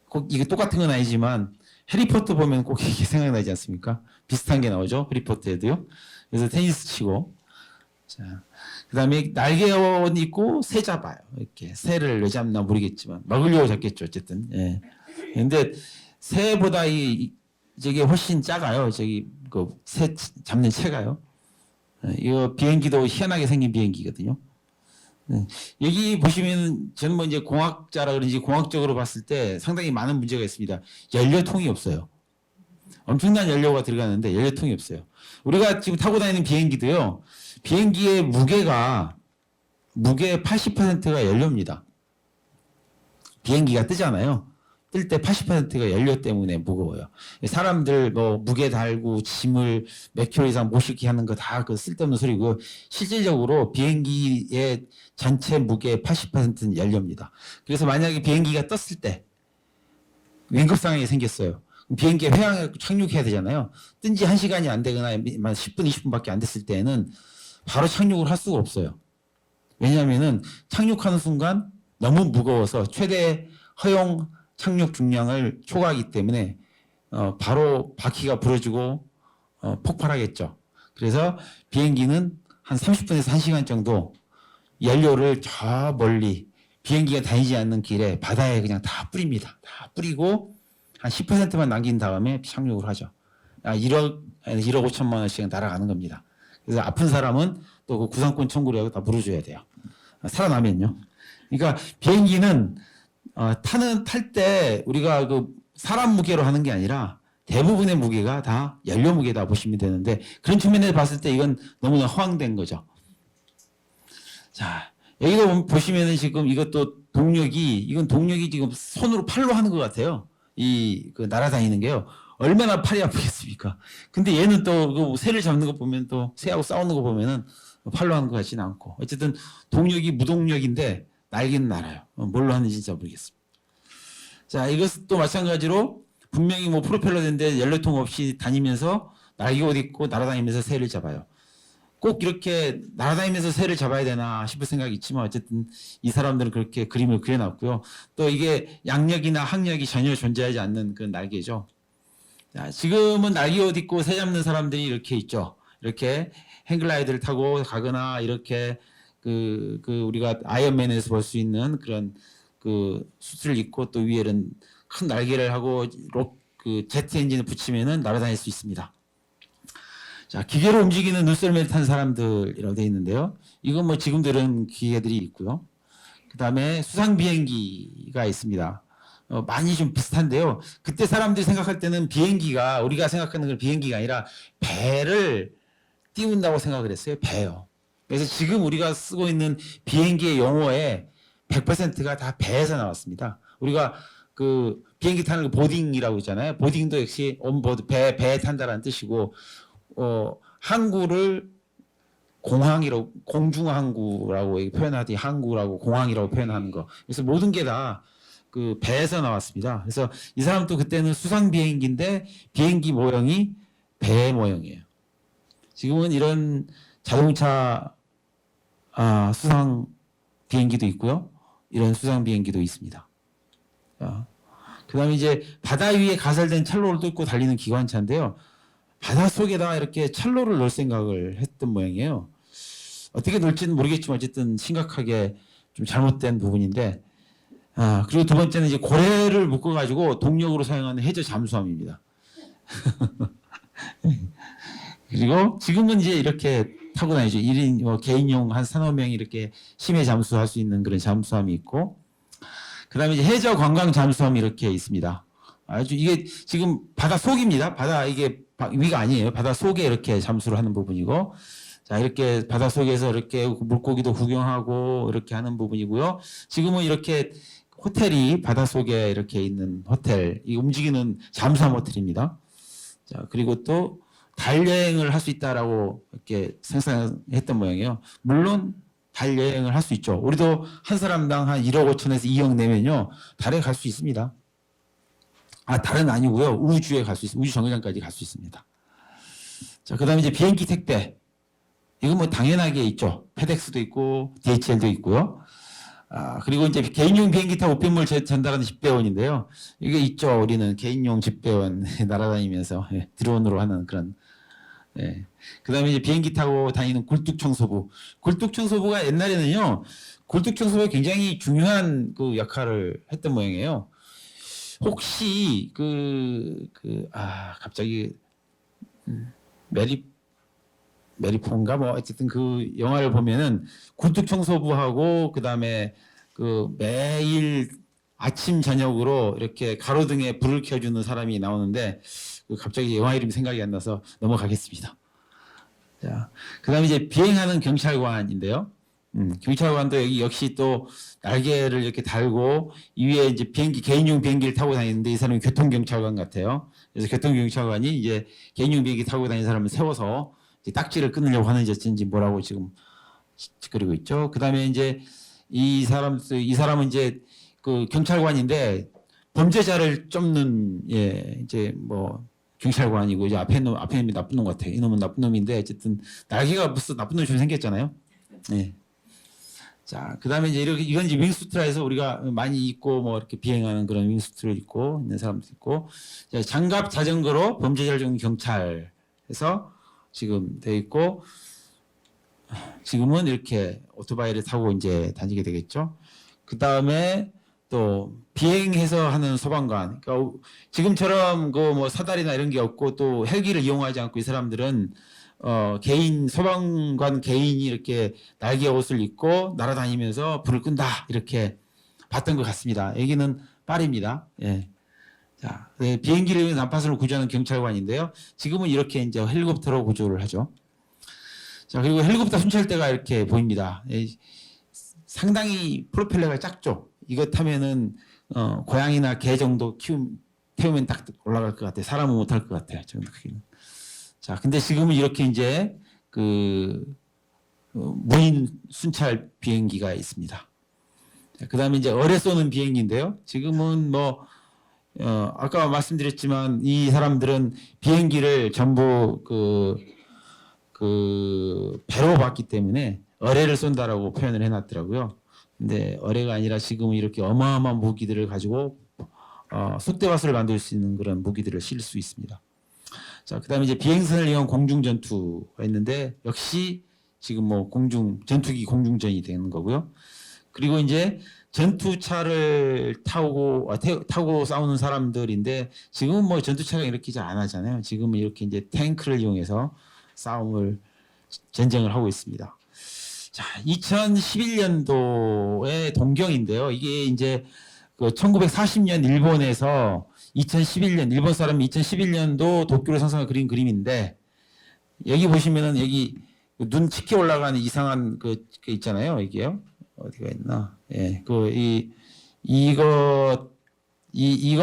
꼭 이게 똑같은 건 아니지만 해리포터 보면 꼭 이게 생각나지 않습니까? 비슷한 게 나오죠. 해리포터에도요. 그래서 테니스 치고 자, 그다음에 날개옷 입고 새 잡아요. 이렇게 새를 왜 잡나 모르겠지만 먹으려고 잡겠죠. 어쨌든. 예. 근데 새보다 저게 훨씬 작아요. 저기 그 새 잡는 채가요. 이거 비행기도 희한하게 생긴 비행기거든요. 여기 보시면 저는 뭐 이제 공학자라 그런지 공학적으로 봤을 때 상당히 많은 문제가 있습니다. 연료통이 없어요. 엄청난 연료가 들어가는데 연료통이 없어요. 우리가 지금 타고 다니는 비행기도요. 비행기의 무게 80%가 연료입니다. 비행기가 뜨잖아요. 뜰 때 80%가 연료 때문에 무거워요. 사람들 뭐 무게 달고 짐을 몇 킬로 이상 못 싣게 하는 거 다 그 쓸데없는 소리고 실질적으로 비행기의 전체 무게 80%는 연료입니다. 그래서 만약에 비행기가 떴을 때 위급 상황이 생겼어요. 비행기에 회항에 착륙해야 되잖아요. 뜬 지 1시간이 안 되거나 10분, 20분밖에 안 됐을 때는 바로 착륙을 할 수가 없어요. 왜냐하면은 착륙하는 순간 너무 무거워서 최대 허용 착륙 중량을 초과하기 때문에 바로 바퀴가 부러지고 폭발하겠죠. 그래서 비행기는 한 30분에서 1시간 정도 연료를 저 멀리 비행기가 다니지 않는 길에 바다에 그냥 다 뿌립니다. 다 뿌리고 한 10%만 남긴 다음에 착륙을 하죠. 1억 5천만 원씩 날아가는 겁니다. 그래서 아픈 사람은 또 그 구상권 청구를 하고 다 물어줘야 돼요. 살아나면요. 그러니까 비행기는 탈 때 우리가 그 사람 무게로 하는 게 아니라 대부분의 무게가 다 연료 무게다 보시면 되는데 그런 측면에서 봤을 때 이건 너무나 허황된 거죠. 자, 여기도 보시면은 지금 이것도 이건 동력이 지금 손으로 팔로 하는 것 같아요. 그 날아다니는 게요. 얼마나 팔이 아프겠습니까? 근데 얘는 또 그 새를 잡는 거 보면 또 새하고 싸우는 거 보면은 팔로 하는 것 같지는 않고 어쨌든 동력이 무동력인데 날개는 날아요. 뭘로 하는지 진짜 모르겠습니다. 자, 이것도 마찬가지로 분명히 뭐 프로펠러 된데 연료통 없이 다니면서 날개옷 입고 날아다니면서 새를 잡아요. 꼭 이렇게 날아다니면서 새를 잡아야 되나 싶을 생각이 있지만 어쨌든 이 사람들은 그렇게 그림을 그려놨고요. 또 이게 양력이나 항력이 전혀 존재하지 않는 그런 날개죠. 자, 지금은 날개옷 입고 새 잡는 사람들이 이렇게 있죠. 이렇게 행글라이드를 타고 가거나 이렇게 우리가 아이언맨에서 볼 수 있는 그런 그 수트를 입고 또 위에는 큰 날개를 하고 그 제트 엔진을 붙이면은 날아다닐 수 있습니다. 자, 기계로 움직이는 눈썰매를 탄 사람들이라고 되어 있는데요. 이건 뭐 지금도 이런 기계들이 있고요. 그 다음에 수상 비행기가 있습니다. 많이 좀 비슷한데요. 그때 사람들이 생각할 때는 비행기가 우리가 생각하는 건 비행기가 아니라 배를 띄운다고 생각을 했어요. 배요. 그래서 지금 우리가 쓰고 있는 비행기의 용어에 100%가 다 배에서 나왔습니다. 우리가 그 비행기 타는 거 보딩이라고 있잖아요. 보딩도 역시 온보드 배에 탄다라는 뜻이고 항구를 공항이라고 공중항구라고 표현하듯이 항구라고 공항이라고 표현하는 거. 그래서 모든 게 다 그 배에서 나왔습니다. 그래서 이 사람도 그때는 수상 비행기인데 비행기 모형이 배 모형이에요. 지금은 이런 자동차 수상 비행기도 있고요. 이런 수상 비행기도 있습니다. 그다음에 이제 바다 위에 가설된 철로를 뚫고 달리는 기관차인데요. 바다 속에다 이렇게 철로를 넣을 생각을 했던 모양이에요. 어떻게 넣을지는 모르겠지만 어쨌든 심각하게 좀 잘못된 부분인데, 그리고 두 번째는 이제 고래를 묶어가지고 동력으로 사용하는 해저 잠수함입니다. 그리고 지금은 이제 이렇게 타고 다니죠. 1인 개인용 한 3~4명이 이렇게 심해 잠수할 수 있는 그런 잠수함이 있고, 그다음에 이제 해저 관광 잠수함이 이렇게 있습니다. 아주 이게 지금 바다 속입니다. 바다 이게 위가 아니에요. 바다 속에 이렇게 잠수를 하는 부분이고, 자 이렇게 바다 속에서 이렇게 물고기도 구경하고 이렇게 하는 부분이고요. 지금은 이렇게 호텔이 바다 속에 이렇게 있는 호텔, 이 움직이는 잠수함 호텔입니다. 자 그리고 또 달 여행을 할 수 있다라고 이렇게 생각했던 모양이에요. 물론 달 여행을 할 수 있죠. 우리도 한 사람당 한 1억 5천에서 2억 내면요 달에 갈 수 있습니다. 달은 아니고요. 우주에 갈 수 있습니다. 우주 정거장까지 갈 수 있습니다. 자, 그 다음에 이제 비행기 택배. 이건 뭐 당연하게 있죠. 페덱스도 있고, DHL도 있고요. 그리고 이제 개인용 비행기 타고 우편물 전달하는 집배원인데요. 이게 있죠. 우리는 개인용 집배원 날아다니면서 드론으로 하는 그런. 그 다음에 이제 비행기 타고 다니는 굴뚝청소부. 굴뚝청소부가 옛날에는요, 굴뚝청소부가 굉장히 중요한 그 역할을 했던 모양이에요. 혹시 갑자기 메리폰가 뭐 어쨌든 그 영화를 보면은 굴뚝 청소부하고 그다음에 그 매일 아침 저녁으로 이렇게 가로등에 불을 켜주는 사람이 나오는데 갑자기 영화 이름이 생각이 안 나서 넘어가겠습니다. 자, 그다음에 이제 비행하는 경찰관인데요. 경찰관도 여기 역시 또 날개를 이렇게 달고 이 위에 이제 개인용 비행기를 타고 다니는데 이 사람이 교통경찰관 같아요. 그래서 교통경찰관이 이제 개인용 비행기 타고 다니는 사람을 세워서 이제 딱지를 끊으려고 하는지 어쩐지 뭐라고 지금 그리고 있죠. 그 다음에 이제 이 사람은 이제 그 경찰관인데 범죄자를 쫓는 이제 뭐 경찰관이고 이제 앞에 놈이 나쁜 놈 같아. 이놈은 나쁜 놈인데 어쨌든 날개가 무슨 나쁜 놈이 생겼잖아요. 네. 자, 그 다음에 이제 이건 이제 윙수트라 해서 우리가 많이 입고 뭐 이렇게 비행하는 그런 윙수트를 입고 있는 사람도 있고, 장갑 자전거로 범죄자를 쫓는 경찰 해서 지금 돼 있고, 지금은 이렇게 오토바이를 타고 이제 다니게 되겠죠. 그 다음에 또 비행해서 하는 소방관. 그러니까 지금처럼 그 뭐 사다리나 이런 게 없고 또 헬기를 이용하지 않고 이 사람들은 소방관 개인이 이렇게 날개 옷을 입고 날아다니면서 불을 끈다 이렇게 봤던 것 같습니다. 여기는 파리입니다. 자, 비행기를 난파선으로 구조하는 경찰관인데요. 지금은 이렇게 이제 헬리콥터로 구조를 하죠. 자, 그리고 헬리콥터 순찰대가 이렇게 보입니다. 상당히 프로펠러가 작죠. 이거 타면은 고양이나 개 정도 태우면 딱 올라갈 것 같아요. 사람은 못 탈 것 같아요. 정도 크기는. 자, 근데 지금은 이렇게 이제 무인 순찰 비행기가 있습니다. 그 다음에 이제 어뢰 쏘는 비행기인데요. 지금은 뭐, 아까 말씀드렸지만 이 사람들은 비행기를 전부 배로 봤기 때문에 어뢰를 쏜다라고 표현을 해놨더라고요. 근데 어뢰가 아니라 지금은 이렇게 어마어마한 무기들을 가지고 속대바수를 만들 수 있는 그런 무기들을 실을 수 있습니다. 자, 그다음에 이제 비행선을 이용한 공중 전투가 있는데 역시 지금 뭐 전투기 공중전이 되는 거고요. 그리고 이제 전투차를 타고 싸우는 사람들인데 지금은 뭐 전투차가 이렇게 잘 안 하잖아요. 지금은 이렇게 이제 탱크를 이용해서 싸움을 전쟁을 하고 있습니다. 자, 2011년도의 동경인데요. 이게 이제 그 1940년 일본에서 2011년 일본 사람이 2011년도 도쿄를 상상해 그린 그림인데 여기 보시면은 여기 눈 치켜 올라가는 이상한 그 있잖아요. 이게요. 어디가 있나? 예. 이것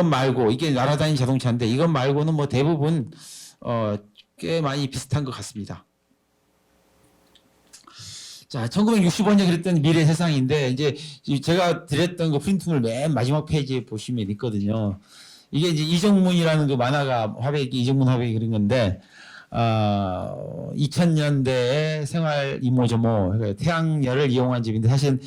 말고 이게 날아다니는 자동차인데 이것 말고는 뭐 대부분 꽤 많이 비슷한 것 같습니다. 자, 1965년 그랬던 미래 세상인데 이제 제가 드렸던 그 프린트물 맨 마지막 페이지에 보시면 있거든요. 이게 이제 이정문이라는 그 만화가 이정문 화백이 그린 건데 2000년대의 생활 이모저모 그러니까 태양열을 이용한 집인데 사실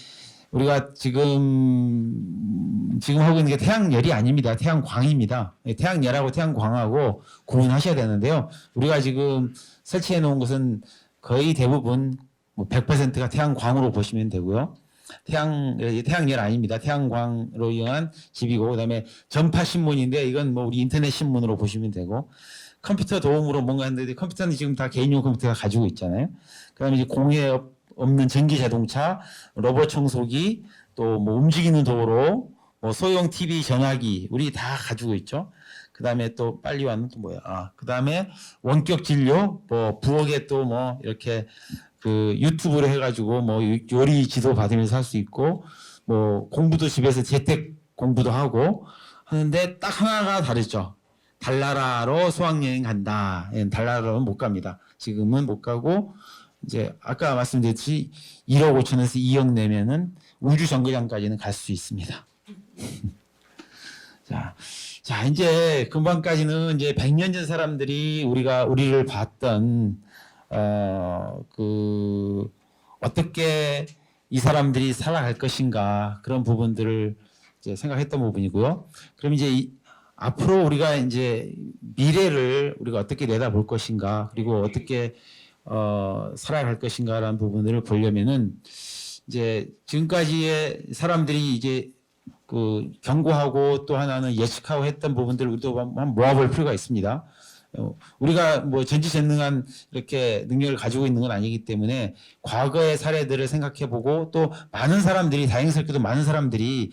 우리가 지금 하고 있는 게 태양열이 아닙니다. 태양광입니다. 태양열하고 태양광하고 구분하셔야 되는데요. 우리가 지금 설치해 놓은 것은 거의 대부분 100%가 태양광으로 보시면 되고요. 태양열 아닙니다. 태양광으로 이용한 집이고, 그 다음에 전파 신문인데, 이건 뭐 우리 인터넷 신문으로 보시면 되고, 컴퓨터 도움으로 뭔가 했는데, 컴퓨터는 지금 다 개인용 컴퓨터가 가지고 있잖아요. 그 다음에 이제 공해 없는 전기 자동차, 로봇 청소기, 또 뭐 움직이는 도로, 뭐 소형 TV 전화기, 우리 다 가지고 있죠. 그 다음에 또 빨리 왔는 또 뭐야. 그 다음에 원격 진료, 뭐 부엌에 또 뭐 이렇게 그 유튜브로 해가지고 뭐 요리 지도 받으면서 할 수 있고 뭐 공부도 집에서 재택 공부도 하고 하는데 딱 하나가 다르죠. 달나라로 수학여행 간다. 달나라로는 못 갑니다. 지금은 못 가고 이제 아까 말씀드렸듯이 1억 5천에서 2억 내면은 우주 정거장까지는 갈 수 있습니다. 자 이제 금방까지는 이제 100년 전 사람들이 우리를 봤던 어떻게 이 사람들이 살아갈 것인가 그런 부분들을 이제 생각했던 부분이고요. 그럼 이제 앞으로 우리가 이제 미래를 우리가 어떻게 내다볼 것인가 그리고 어떻게 살아갈 것인가라는 부분을 보려면은 이제 지금까지의 사람들이 이제 그 경고하고 또 하나는 예측하고 했던 부분들을 우리도 한번 모아볼 필요가 있습니다. 우리가 뭐 전지전능한 이렇게 능력을 가지고 있는 건 아니기 때문에 과거의 사례들을 생각해보고 또 많은 사람들이 다행스럽게도 많은 사람들이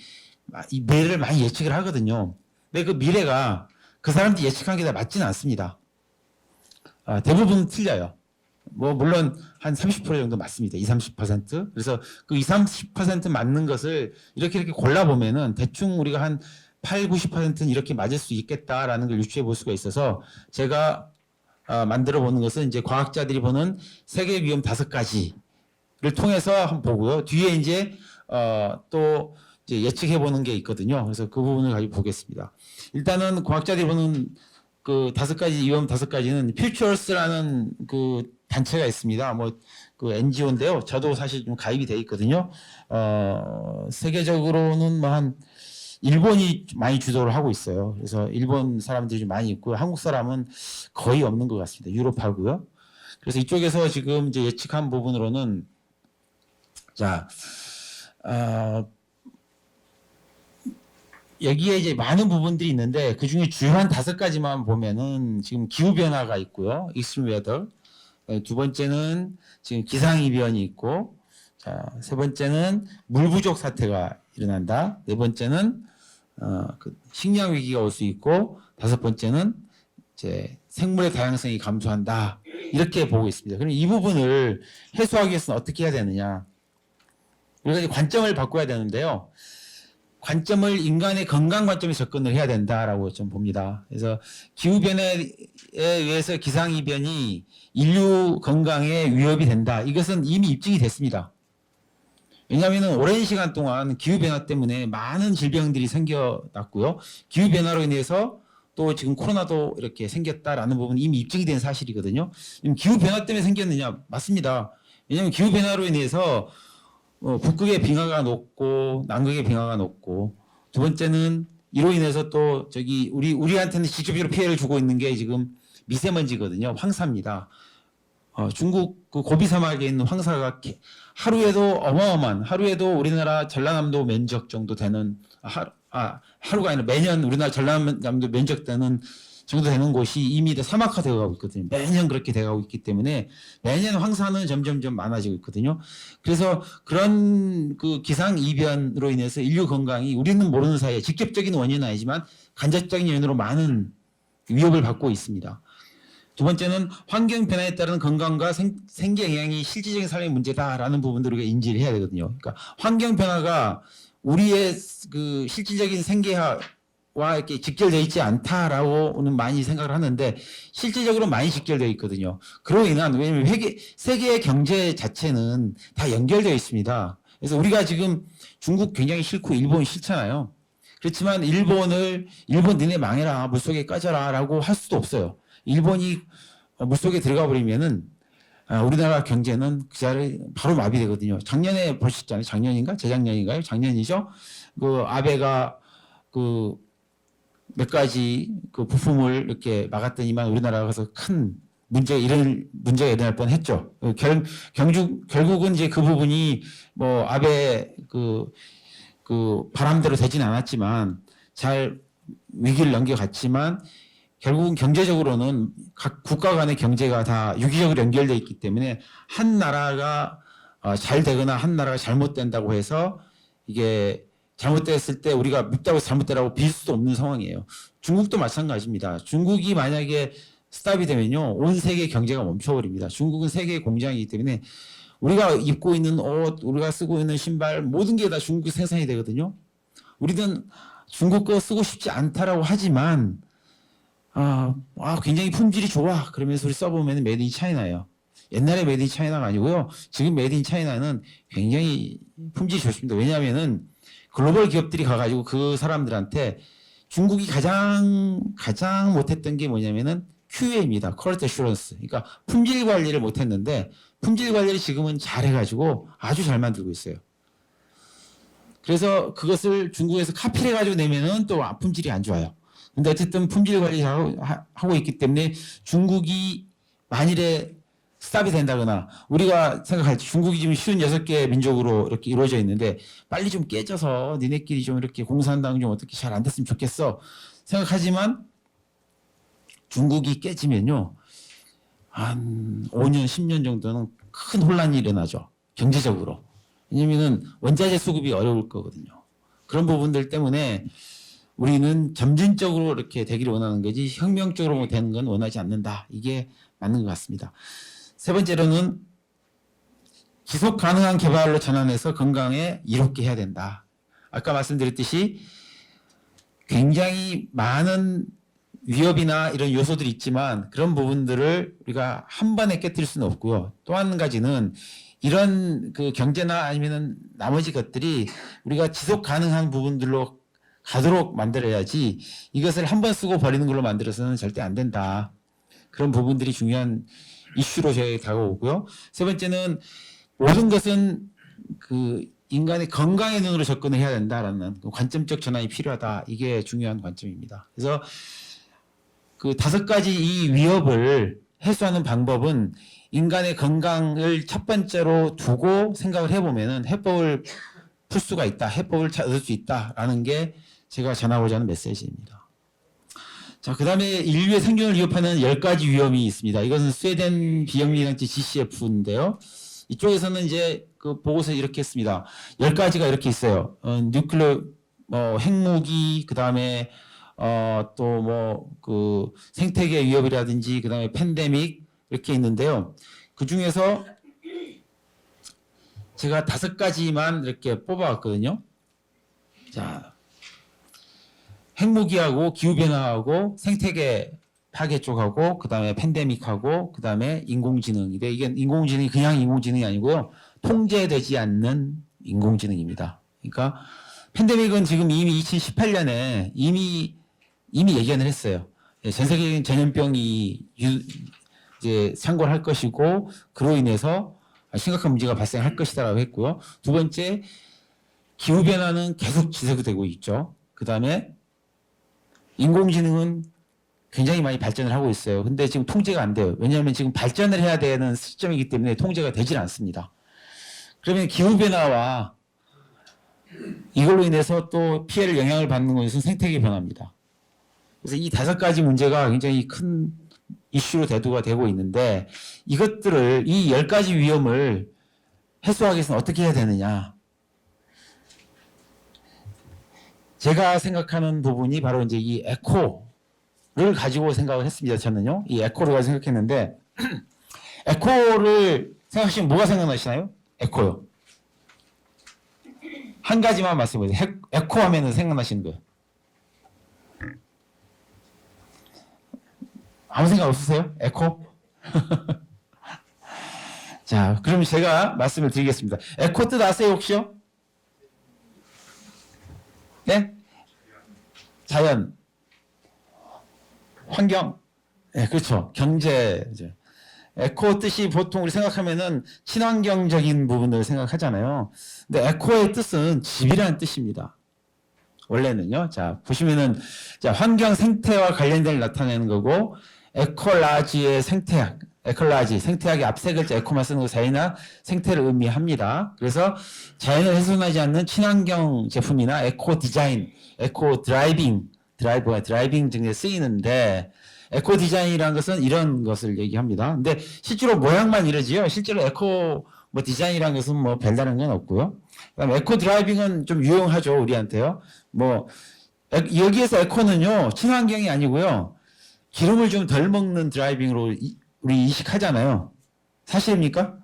이 미래를 많이 예측을 하거든요. 근데 그 미래가 그 사람들이 예측한 게 다 맞지는 않습니다. 대부분 틀려요. 뭐 물론 한 30% 정도 맞습니다. 20-30%. 그래서 그 20-30% 맞는 것을 이렇게 골라보면은 대충 우리가 한 80-90%는 이렇게 맞을 수 있겠다라는 걸 유추해 볼 수가 있어서 제가 만들어 보는 것은 이제 과학자들이 보는 세계 위험 5가지를 통해서 한번 보고요. 뒤에 이제 또 이제 예측해 보는 게 있거든요. 그래서 그 부분을 가지고 보겠습니다. 일단은 과학자들이 보는 그 5가지 위험 5가지는 퓨처스라는 그 단체가 있습니다. 뭐 그 NGO인데요. 저도 사실 좀 가입이 돼 있거든요. 세계적으로는 뭐 한 일본이 많이 주도를 하고 있어요. 그래서 일본 사람들이 좀 많이 있고요. 한국 사람은 거의 없는 것 같습니다. 유럽하고요. 그래서 이쪽에서 지금 이제 예측한 부분으로는 자, 여기에 이제 많은 부분들이 있는데 그 중에 주요한 5가지만 보면은 지금 기후 변화가 있고요. 익스트림 웨더. 두 번째는 지금 기상이변이 있고, 자, 세 번째는 물 부족 사태가 일어난다. 네 번째는 그 식량 위기가 올 수 있고, 5번째는 이제 생물의 다양성이 감소한다. 이렇게 보고 있습니다. 그럼 이 부분을 해소하기 위해서는 어떻게 해야 되느냐? 우리가 이제 관점을 바꿔야 되는데요. 관점을 인간의 건강 관점에 접근을 해야 된다라고 좀 봅니다. 그래서 기후변화에 의해서 기상이변이 인류 건강에 위협이 된다. 이것은 이미 입증이 됐습니다. 왜냐하면 오랜 시간 동안 기후변화 때문에 많은 질병들이 생겨났고요. 기후변화로 인해서 또 지금 코로나도 이렇게 생겼다라는 부분이 이미 입증이 된 사실이거든요. 기후변화 때문에 생겼느냐? 맞습니다. 왜냐하면 기후변화로 인해서 북극의 빙하가 녹고 남극의 빙하가 녹고 두 번째는 이로 인해서 또 저기 우리한테는 직접적으로 피해를 주고 있는 게 지금 미세먼지거든요. 황사입니다. 중국 그 고비 사막에 있는 황사가 하루에도 어마어마한 하루에도 우리나라 전라남도 면적 정도 되는 하루가 아니라 매년 우리나라 전라남도 면적 되는 정도 되는 곳이 이미 다 사막화되어 가고 있거든요. 매년 그렇게 되어가고 있기 때문에 매년 황사는 점점점 많아지고 있거든요. 그래서 그런 그 기상 이변으로 인해서 인류 건강이 우리는 모르는 사이에 직접적인 원인은 아니지만 간접적인 요인으로 많은 위협을 받고 있습니다. 두 번째는 환경 변화에 따른 건강과 생계 영향이 실질적인 삶의 문제다라는 부분들을 우리가 인지를 해야 되거든요. 그러니까 환경 변화가 우리의 그 실질적인 생계와 이렇게 직결되어 있지 않다라고는 많이 생각을 하는데 실질적으로 많이 직결되어 있거든요. 그로 인한 왜냐하면 세계의 경제 자체는 다 연결되어 있습니다. 그래서 우리가 지금 중국 굉장히 싫고 일본 싫잖아요. 그렇지만 일본 니네 망해라 물속에 까져라라고 할 수도 없어요. 일본이 물속에 들어가 버리면은 우리나라 경제는 그 자리에 바로 마비되거든요. 작년에 보셨잖아요. 작년인가? 재작년인가요? 작년이죠. 그 아베가 그 몇 가지 그 부품을 이렇게 막았더니만 우리나라가 가서 큰 문제가 일어날 뻔했죠. 결국은 이제 그 부분이 뭐 아베 그 바람대로 되진 않았지만 잘 위기를 넘겨갔지만 결국은 경제적으로는 각 국가 간의 경제가 다 유기적으로 연결되어 있기 때문에 한 나라가 잘 되거나 한 나라가 잘못된다고 해서 이게 잘못됐을 때 우리가 밉다고 해서 잘못되라고 빌 수도 없는 상황이에요. 중국도 마찬가지입니다. 중국이 만약에 스탑이 되면요, 온 세계 경제가 멈춰버립니다. 중국은 세계 공장이기 때문에 우리가 입고 있는 옷, 우리가 쓰고 있는 신발 모든 게 다 중국이 생산이 되거든요. 우리는 중국 거 쓰고 싶지 않다라고 하지만 굉장히 품질이 좋아. 그러면서 우리 써보면 메이드 인 차이나예요. 옛날에 메이드 인 차이나가 아니고요. 지금 메이드 인 차이나는 굉장히 품질이 좋습니다. 왜냐하면은 글로벌 기업들이 가가지고 그 사람들한테 중국이 가장 못했던 게 뭐냐면은 QA입니다. Quality Assurance. 그러니까 품질 관리를 못했는데 품질 관리를 지금은 잘해가지고 아주 잘 만들고 있어요. 그래서 그것을 중국에서 카피를 해가지고 내면은 또 품질이 안 좋아요. 근데 어쨌든 품질 관리를 하고 있기 때문에 중국이 만일에 스탑이 된다거나 우리가 생각할 때 중국이 지금 56개 민족으로 이렇게 이루어져 있는데 빨리 좀 깨져서 니네끼리 좀 이렇게 공산당 좀 어떻게 잘 안 됐으면 좋겠어 생각하지만 중국이 깨지면요 한 5년 10년 정도는 큰 혼란이 일어나죠. 경제적으로. 왜냐면은 원자재 수급이 어려울 거거든요. 그런 부분들 때문에 우리는 점진적으로 이렇게 되기를 원하는 거지 혁명적으로 되는 건 원하지 않는다. 이게 맞는 것 같습니다. 세 번째로는 지속 가능한 개발로 전환해서 건강에 이롭게 해야 된다. 아까 말씀드렸듯이 굉장히 많은 위협이나 이런 요소들이 있지만 그런 부분들을 우리가 한 번에 깨뜨릴 수는 없고요. 또 한 가지는 이런 그 경제나 아니면은 나머지 것들이 우리가 지속 가능한 부분들로 가도록 만들어야지 이것을 한 번 쓰고 버리는 걸로 만들어서는 절대 안 된다. 그런 부분들이 중요한 이슈로 저에게 다가오고요. 세 번째는 모든 것은 그 인간의 건강의 눈으로 접근을 해야 된다라는 관점적 전환이 필요하다. 이게 중요한 관점입니다. 그래서 그 5가지 이 위협을 해소하는 방법은 인간의 건강을 첫 번째로 두고 생각을 해보면은 해법을 풀 수가 있다. 해법을 얻을 수 있다라는 게 제가 전하고자 하는 메시지입니다. 자, 그 다음에 인류의 생존을 위협하는 10가지 위험이 있습니다. 이것은 스웨덴 비영리단체 GCF인데요. 이쪽에서는 이제 그 보고서에 이렇게 했습니다. 10가지가 이렇게 있어요. 뉴클리어, 핵무기, 그 다음에 또 뭐 그 생태계 위협이라든지 그 다음에 팬데믹 이렇게 있는데요. 그 중에서 제가 5가지만 이렇게 뽑아왔거든요. 자. 핵무기하고 기후변화하고 생태계 파괴 쪽하고 그 다음에 팬데믹하고 그 다음에 인공지능인데 이게 인공지능이 그냥 인공지능이 아니고요. 통제되지 않는 인공지능입니다. 그러니까 팬데믹은 지금 이미 2018년에 이미 예견을 했어요. 전 세계적인 전염병이 이제 창궐할 것이고 그로 인해서 심각한 문제가 발생할 것이다라고 했고요. 두 번째 기후변화는 계속 지속되고 있죠. 그 다음에 인공지능은 굉장히 많이 발전을 하고 있어요. 근데 지금 통제가 안 돼요. 왜냐하면 지금 발전을 해야 되는 시점이기 때문에 통제가 되질 않습니다. 그러면 기후변화와 이걸로 인해서 또 피해를 영향을 받는 것은 생태계 변화입니다. 그래서 이 5가지 문제가 굉장히 큰 이슈로 대두가 되고 있는데 이것들을 이 10가지 위험을 해소하기 위해서는 어떻게 해야 되느냐. 제가 생각하는 부분이 바로 이제 이 에코를 가지고 생각을 했습니다. 저는요. 이 에코를 가지고 생각했는데 에코를 생각하시면 뭐가 생각나시나요? 에코요. 한 가지만 말씀해주세요. 에코 하면은 생각나시는 거예요. 아무 생각 없으세요? 에코? 자, 그럼 제가 말씀을 드리겠습니다. 에코 뜻 아세요, 혹시요? 네? 자연, 환경, 네, 그렇죠. 경제. 에코 뜻이 보통 우리 생각하면은 친환경적인 부분을 생각하잖아요. 근데 에코의 뜻은 집이라는 뜻입니다. 원래는요. 자, 보시면은, 자, 환경 생태와 관련된 나타내는 거고, 에콜라지의 생태학, 에콜라지, 생태학의 앞 세 글자 에코만 쓰는 거 자연이나 생태를 의미합니다. 그래서 자연을 훼손하지 않는 친환경 제품이나 에코 디자인, 에코 드라이빙, 드라이빙 등에 쓰이는데, 에코 디자인이라는 것은 이런 것을 얘기합니다. 근데 실제로 모양만 이러지요. 실제로 에코 뭐 디자인이라는 것은 뭐 별다른 건 없고요. 그다음에 에코 드라이빙은 좀 유용하죠, 우리한테요. 뭐 여기에서 에코는요, 친환경이 아니고요. 기름을 좀 덜 먹는 드라이빙으로 우리 이식하잖아요. 사실입니까?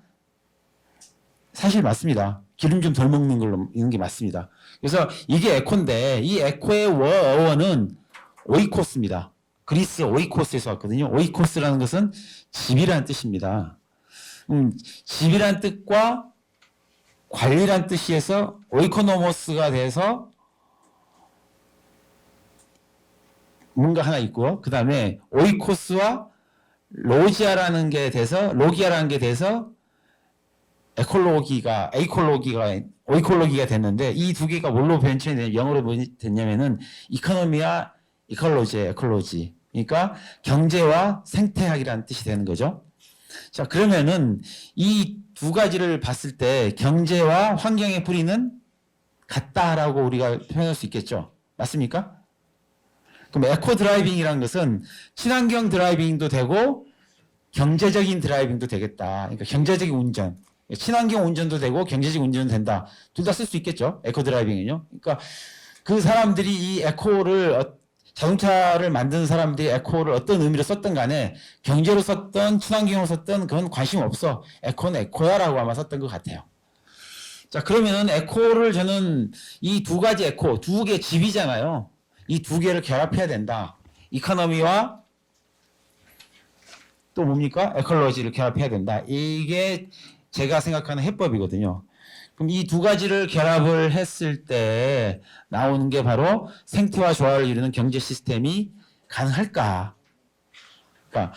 사실 맞습니다. 기름 좀 덜 먹는 걸로 있는 게 맞습니다. 그래서 이게 에코인데 이 에코의 어원은 오이코스입니다. 그리스 오이코스에서 왔거든요. 오이코스라는 것은 집이라는 뜻입니다. 집이라는 뜻과 관리라는 뜻이어서 오이코노모스가 돼서 뭔가 하나 있고, 그 다음에 오이코스와 로기아라는 게 돼서 오이콜로기가 됐는데, 이 두 개가 뭘로 변천이 영어로 됐냐면은 이코노미와 에콜로지. 그러니까 경제와 생태학이라는 뜻이 되는 거죠. 자, 그러면은 이 두 가지를 봤을 때 경제와 환경의 뿌리는 같다라고 우리가 표현할 수 있겠죠. 맞습니까? 그럼 에코 드라이빙이라는 것은 친환경 드라이빙도 되고 경제적인 드라이빙도 되겠다. 그러니까 경제적인 운전, 친환경 운전도 되고 경제적 운전도 된다. 둘 다 쓸 수 있겠죠. 에코 드라이빙은요. 그러니까 그 사람들이 이 에코를 자동차를 만드는 사람들이 에코를 어떤 의미로 썼던 간에 경제로 썼던 친환경으로 썼던 그건 관심 없어. 에코는 에코야라고 아마 썼던 것 같아요. 자, 그러면은 에코를 저는 이 두 가지 에코, 두 개 집이잖아요. 이 두 개를 결합해야 된다. 이코노미와 또 뭡니까? 에컬로지를 결합해야 된다. 이게 제가 생각하는 해법이거든요. 그럼 이 두 가지를 결합을 했을 때 나오는 게 바로 생태와 조화를 이루는 경제 시스템이 가능할까? 그러니까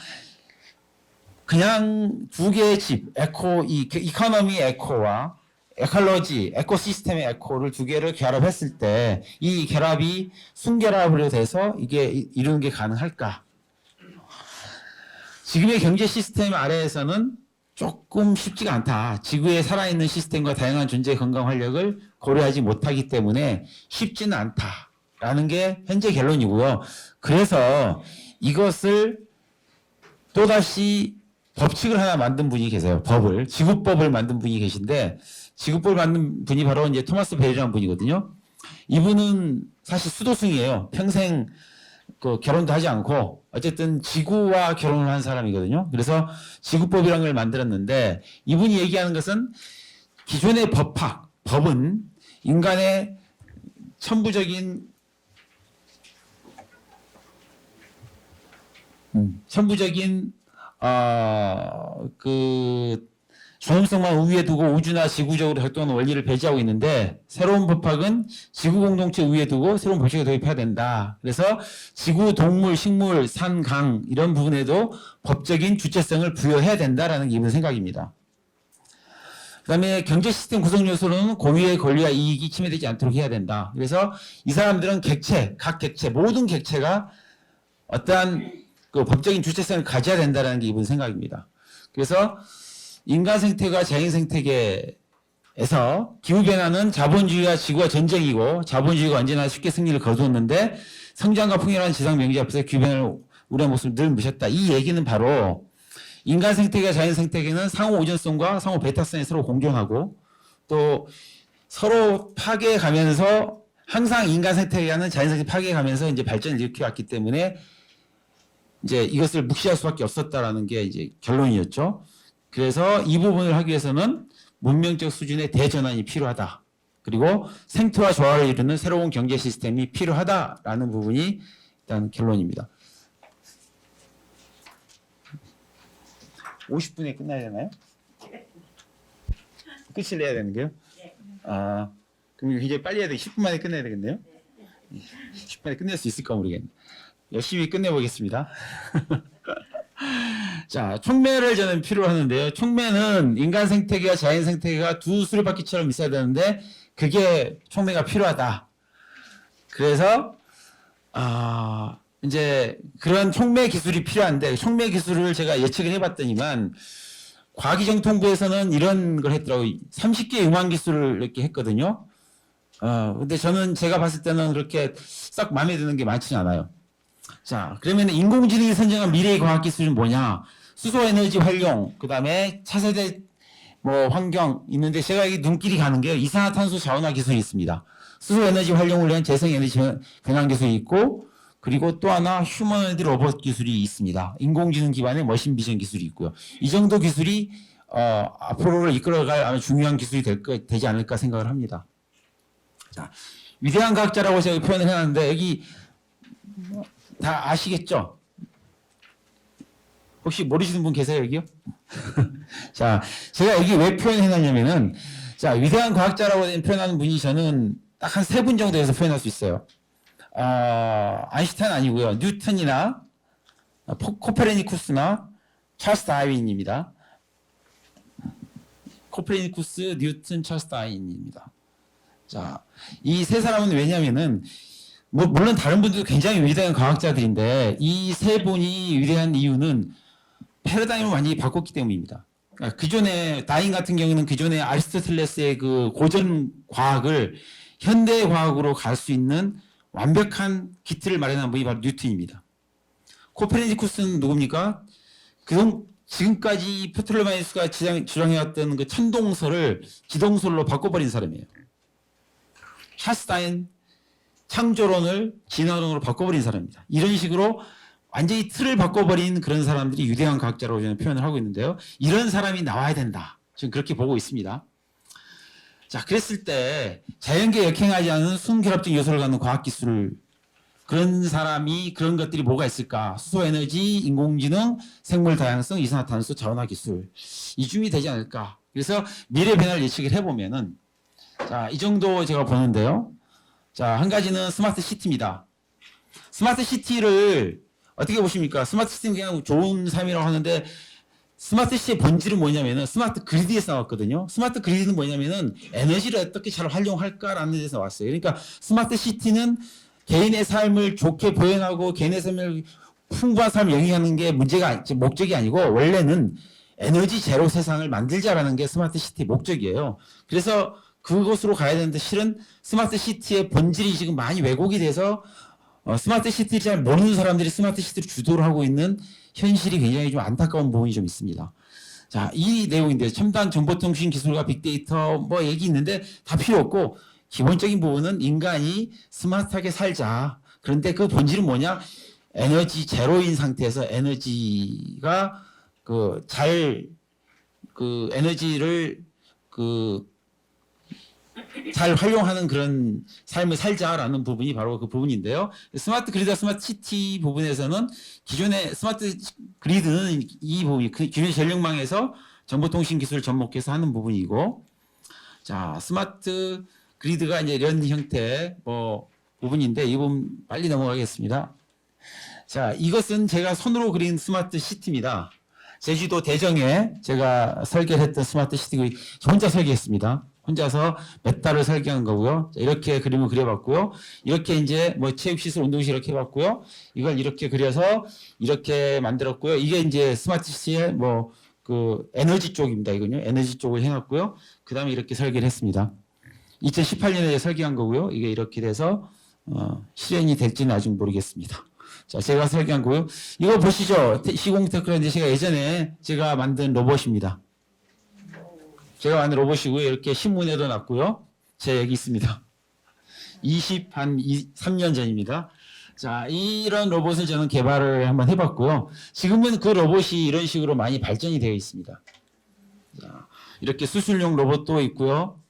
그냥 두 개의 집, 이코노미 에코와 에컬로지, 에코시스템의 에코를 두 개를 결합했을 때 이 결합이 순결합으로 돼서 이게 이루는 게 가능할까? 지금의 경제 시스템 아래에서는 조금 쉽지가 않다. 지구에 살아있는 시스템과 다양한 존재의 건강 활력을 고려하지 못하기 때문에 쉽지는 않다라는 게 현재 결론이고요. 그래서 이것을 또다시 법칙을 하나 만든 분이 계세요. 지구법을 만든 분이 계신데, 지구법을 만든 분이 바로 이제 토마스 벨이라는 분이거든요. 이분은 사실 수도승이에요. 평생 결혼도 하지 않고 어쨌든 지구와 결혼을 한 사람이거든요. 그래서 지구법이라는 걸 만들었는데, 이분이 얘기하는 것은 기존의 법은 인간의 천부적인 존엄성만 우위에 두고 우주나 지구적으로 활동하는 원리를 배제하고 있는데, 새로운 법학은 지구 공동체 우위에 두고 새로운 법칙을 도입해야 된다. 그래서 지구, 동물, 식물, 산, 강 이런 부분에도 법적인 주체성을 부여해야 된다라는 게 이분 생각입니다. 그 다음에 경제 시스템 구성 요소로는 공유의 권리와 이익이 침해되지 않도록 해야 된다. 그래서 이 사람들은 각 객체, 모든 객체가 어떠한 법적인 주체성을 가져야 된다는 게 이분 생각입니다. 그래서 인간 생태가 자연 생태계에서 기후변화는 자본주의와 지구와 전쟁이고, 자본주의가 언제나 쉽게 승리를 거두었는데 성장과 풍요라는 지상 명제 앞에서 규변을 우려한 모습을 늘 무셨다. 이 얘기는 바로 인간 생태계와 자연 생태계는 상호 오존성과 상호 배타성이 서로 공존하고 또 서로 파괴가면서 항상 인간 생태계와는 자연 생태계 파괴가면서 이제 발전을 일으켜왔기 때문에 이제 이것을 묵시할 수밖에 없었다라는 게 이제 결론이었죠. 그래서 이 부분을 하기 위해서는 문명적 수준의 대전환이 필요하다. 그리고 생태와 조화를 이루는 새로운 경제 시스템이 필요하다라는 부분이 일단 결론입니다. 50분에 끝나야 되나요? 끝을 내야 되는 게요? 아, 그럼 이제 빨리 해야 돼. 10분 만에 끝내야 되겠네요? 10분 만에 끝낼 수 있을까 모르겠네. 열심히 끝내보겠습니다. 자, 촉매를 저는 필요로 하는데요. 촉매는 인간 생태계와 자연 생태계가 두 수레바퀴처럼 있어야 되는데 그게 촉매가 필요하다. 그래서 이제 그런 촉매 기술이 필요한데 촉매 기술을 제가 예측을 해봤더니만 과기정통부에서는 이런 걸 했더라고요. 30개 응원 기술을 이렇게 했거든요. 근데 저는 제가 봤을 때는 그렇게 싹 마음에 드는 게 많지는 않아요. 자, 그러면 인공지능이 선정한 미래의 과학기술은 뭐냐? 수소에너지 활용, 그 다음에 차세대 환경 있는데 제가 여기 눈길이 가는 게요. 이산화탄소 자원화 기술이 있습니다. 수소에너지 활용을 위한 재생에너지 변환 기술이 있고, 그리고 또 하나 휴머노이드 로봇 기술이 있습니다. 인공지능 기반의 머신 비전 기술이 있고요. 이 정도 기술이 앞으로를 이끌어갈 아주 중요한 기술이 되지 않을까 생각을 합니다. 자, 위대한 과학자라고 제가 표현을 해놨는데 여기 다 아시겠죠? 혹시 모르시는 분 계세요, 여기요? 자, 제가 여기 왜 표현해놨냐면은, 자, 위대한 과학자라고 표현하는 분이 저는 딱 한 3분 정도에서 표현할 수 있어요. 아인슈타인 아니고요. 뉴턴이나, 코페르니쿠스나, 찰스 다윈입니다. 코페르니쿠스, 뉴턴, 찰스 다윈입니다. 자, 이 세 사람은 왜냐면은, 물론 다른 분들도 굉장히 위대한 과학자들인데 이 세 분이 위대한 이유는 패러다임을 완전히 바꿨기 때문입니다. 그러니까 기존에 다윈 같은 경우는 기존에 아리스토텔레스의 그 고전 과학을 현대 과학으로 갈 수 있는 완벽한 기틀을 마련한 분이 바로 뉴턴입니다. 코페르니쿠스는 누굽니까? 지금까지 프톨레마이스가 주장해왔던 그 천동설을 지동설로 바꿔버린 사람이에요. 찰스 다윈 창조론을 진화론으로 바꿔버린 사람입니다. 이런 식으로 완전히 틀을 바꿔버린 그런 사람들이 위대한 과학자라고 저는 표현을 하고 있는데요. 이런 사람이 나와야 된다. 지금 그렇게 보고 있습니다. 자, 그랬을 때 자연계에 역행하지 않은 순결합적 요소를 갖는 과학기술 그런 사람이 그런 것들이 뭐가 있을까? 수소에너지, 인공지능, 생물 다양성, 이산화탄소, 자원화 기술 이 중이 되지 않을까? 그래서 미래 변화를 예측을 해보면은 자, 이 정도 제가 보는데요. 자, 한 가지는 스마트 시티입니다. 스마트 시티를 어떻게 보십니까? 스마트 시티는 그냥 좋은 삶이라고 하는데 스마트 시티의 본질은 뭐냐면은 스마트 그리드에서 나왔거든요. 스마트 그리드는 뭐냐면은 에너지를 어떻게 잘 활용할까라는 데서 나왔어요. 그러니까 스마트 시티는 개인의 삶을 좋게 보현하고 개인의 삶을 풍부한 삶을 영위하는 게 목적이 아니고 원래는 에너지 제로 세상을 만들자라는 게 스마트 시티 목적이에요. 그래서 그곳으로 가야 되는데 실은 스마트 시티의 본질이 지금 많이 왜곡이 돼서 스마트 시티를 잘 모르는 사람들이 스마트 시티를 주도를 하고 있는 현실이 굉장히 좀 안타까운 부분이 좀 있습니다. 자, 이 내용인데 첨단 정보통신 기술과 빅데이터 얘기 있는데 다 필요 없고 기본적인 부분은 인간이 스마트하게 살자. 그런데 그 본질은 뭐냐? 에너지 제로인 상태에서 에너지가 에너지를 잘 활용하는 그런 삶을 살자라는 부분이 바로 그 부분인데요. 스마트 그리드와 스마트 시티 부분에서는 기존의 스마트 그리드는 이 부분이 기존의 전력망에서 정보통신 기술을 접목해서 하는 부분이고, 자, 스마트 그리드가 이제 이런 형태 부분인데 이 부분 빨리 넘어가겠습니다. 자, 이것은 제가 손으로 그린 스마트 시티입니다. 제주도 대정에 제가 설계를 했던 스마트 시티 혼자 설계했습니다. 혼자서 몇 달을 설계한 거고요. 자, 이렇게 그림을 그려봤고요. 이렇게 이제 체육시설, 운동실 이렇게 해봤고요. 이걸 이렇게 그려서 이렇게 만들었고요. 이게 이제 스마트 시티의 에너지 쪽입니다. 이건요. 에너지 쪽을 해놨고요. 그 다음에 이렇게 설계를 했습니다. 2018년에 설계한 거고요. 이게 이렇게 돼서 실현이 될지는 아직 모르겠습니다. 자, 제가 설계한 거요. 이거 보시죠. 시공 테크라인데 제가 예전에 제가 만든 로봇입니다. 제가 만든 로봇이고요. 이렇게 신문에도 났고요. 제 여기 있습니다. 3년 전입니다. 자, 이런 로봇을 저는 개발을 한번 해봤고요. 지금은 그 로봇이 이런 식으로 많이 발전이 되어 있습니다. 자, 이렇게 수술용 로봇도 있고요.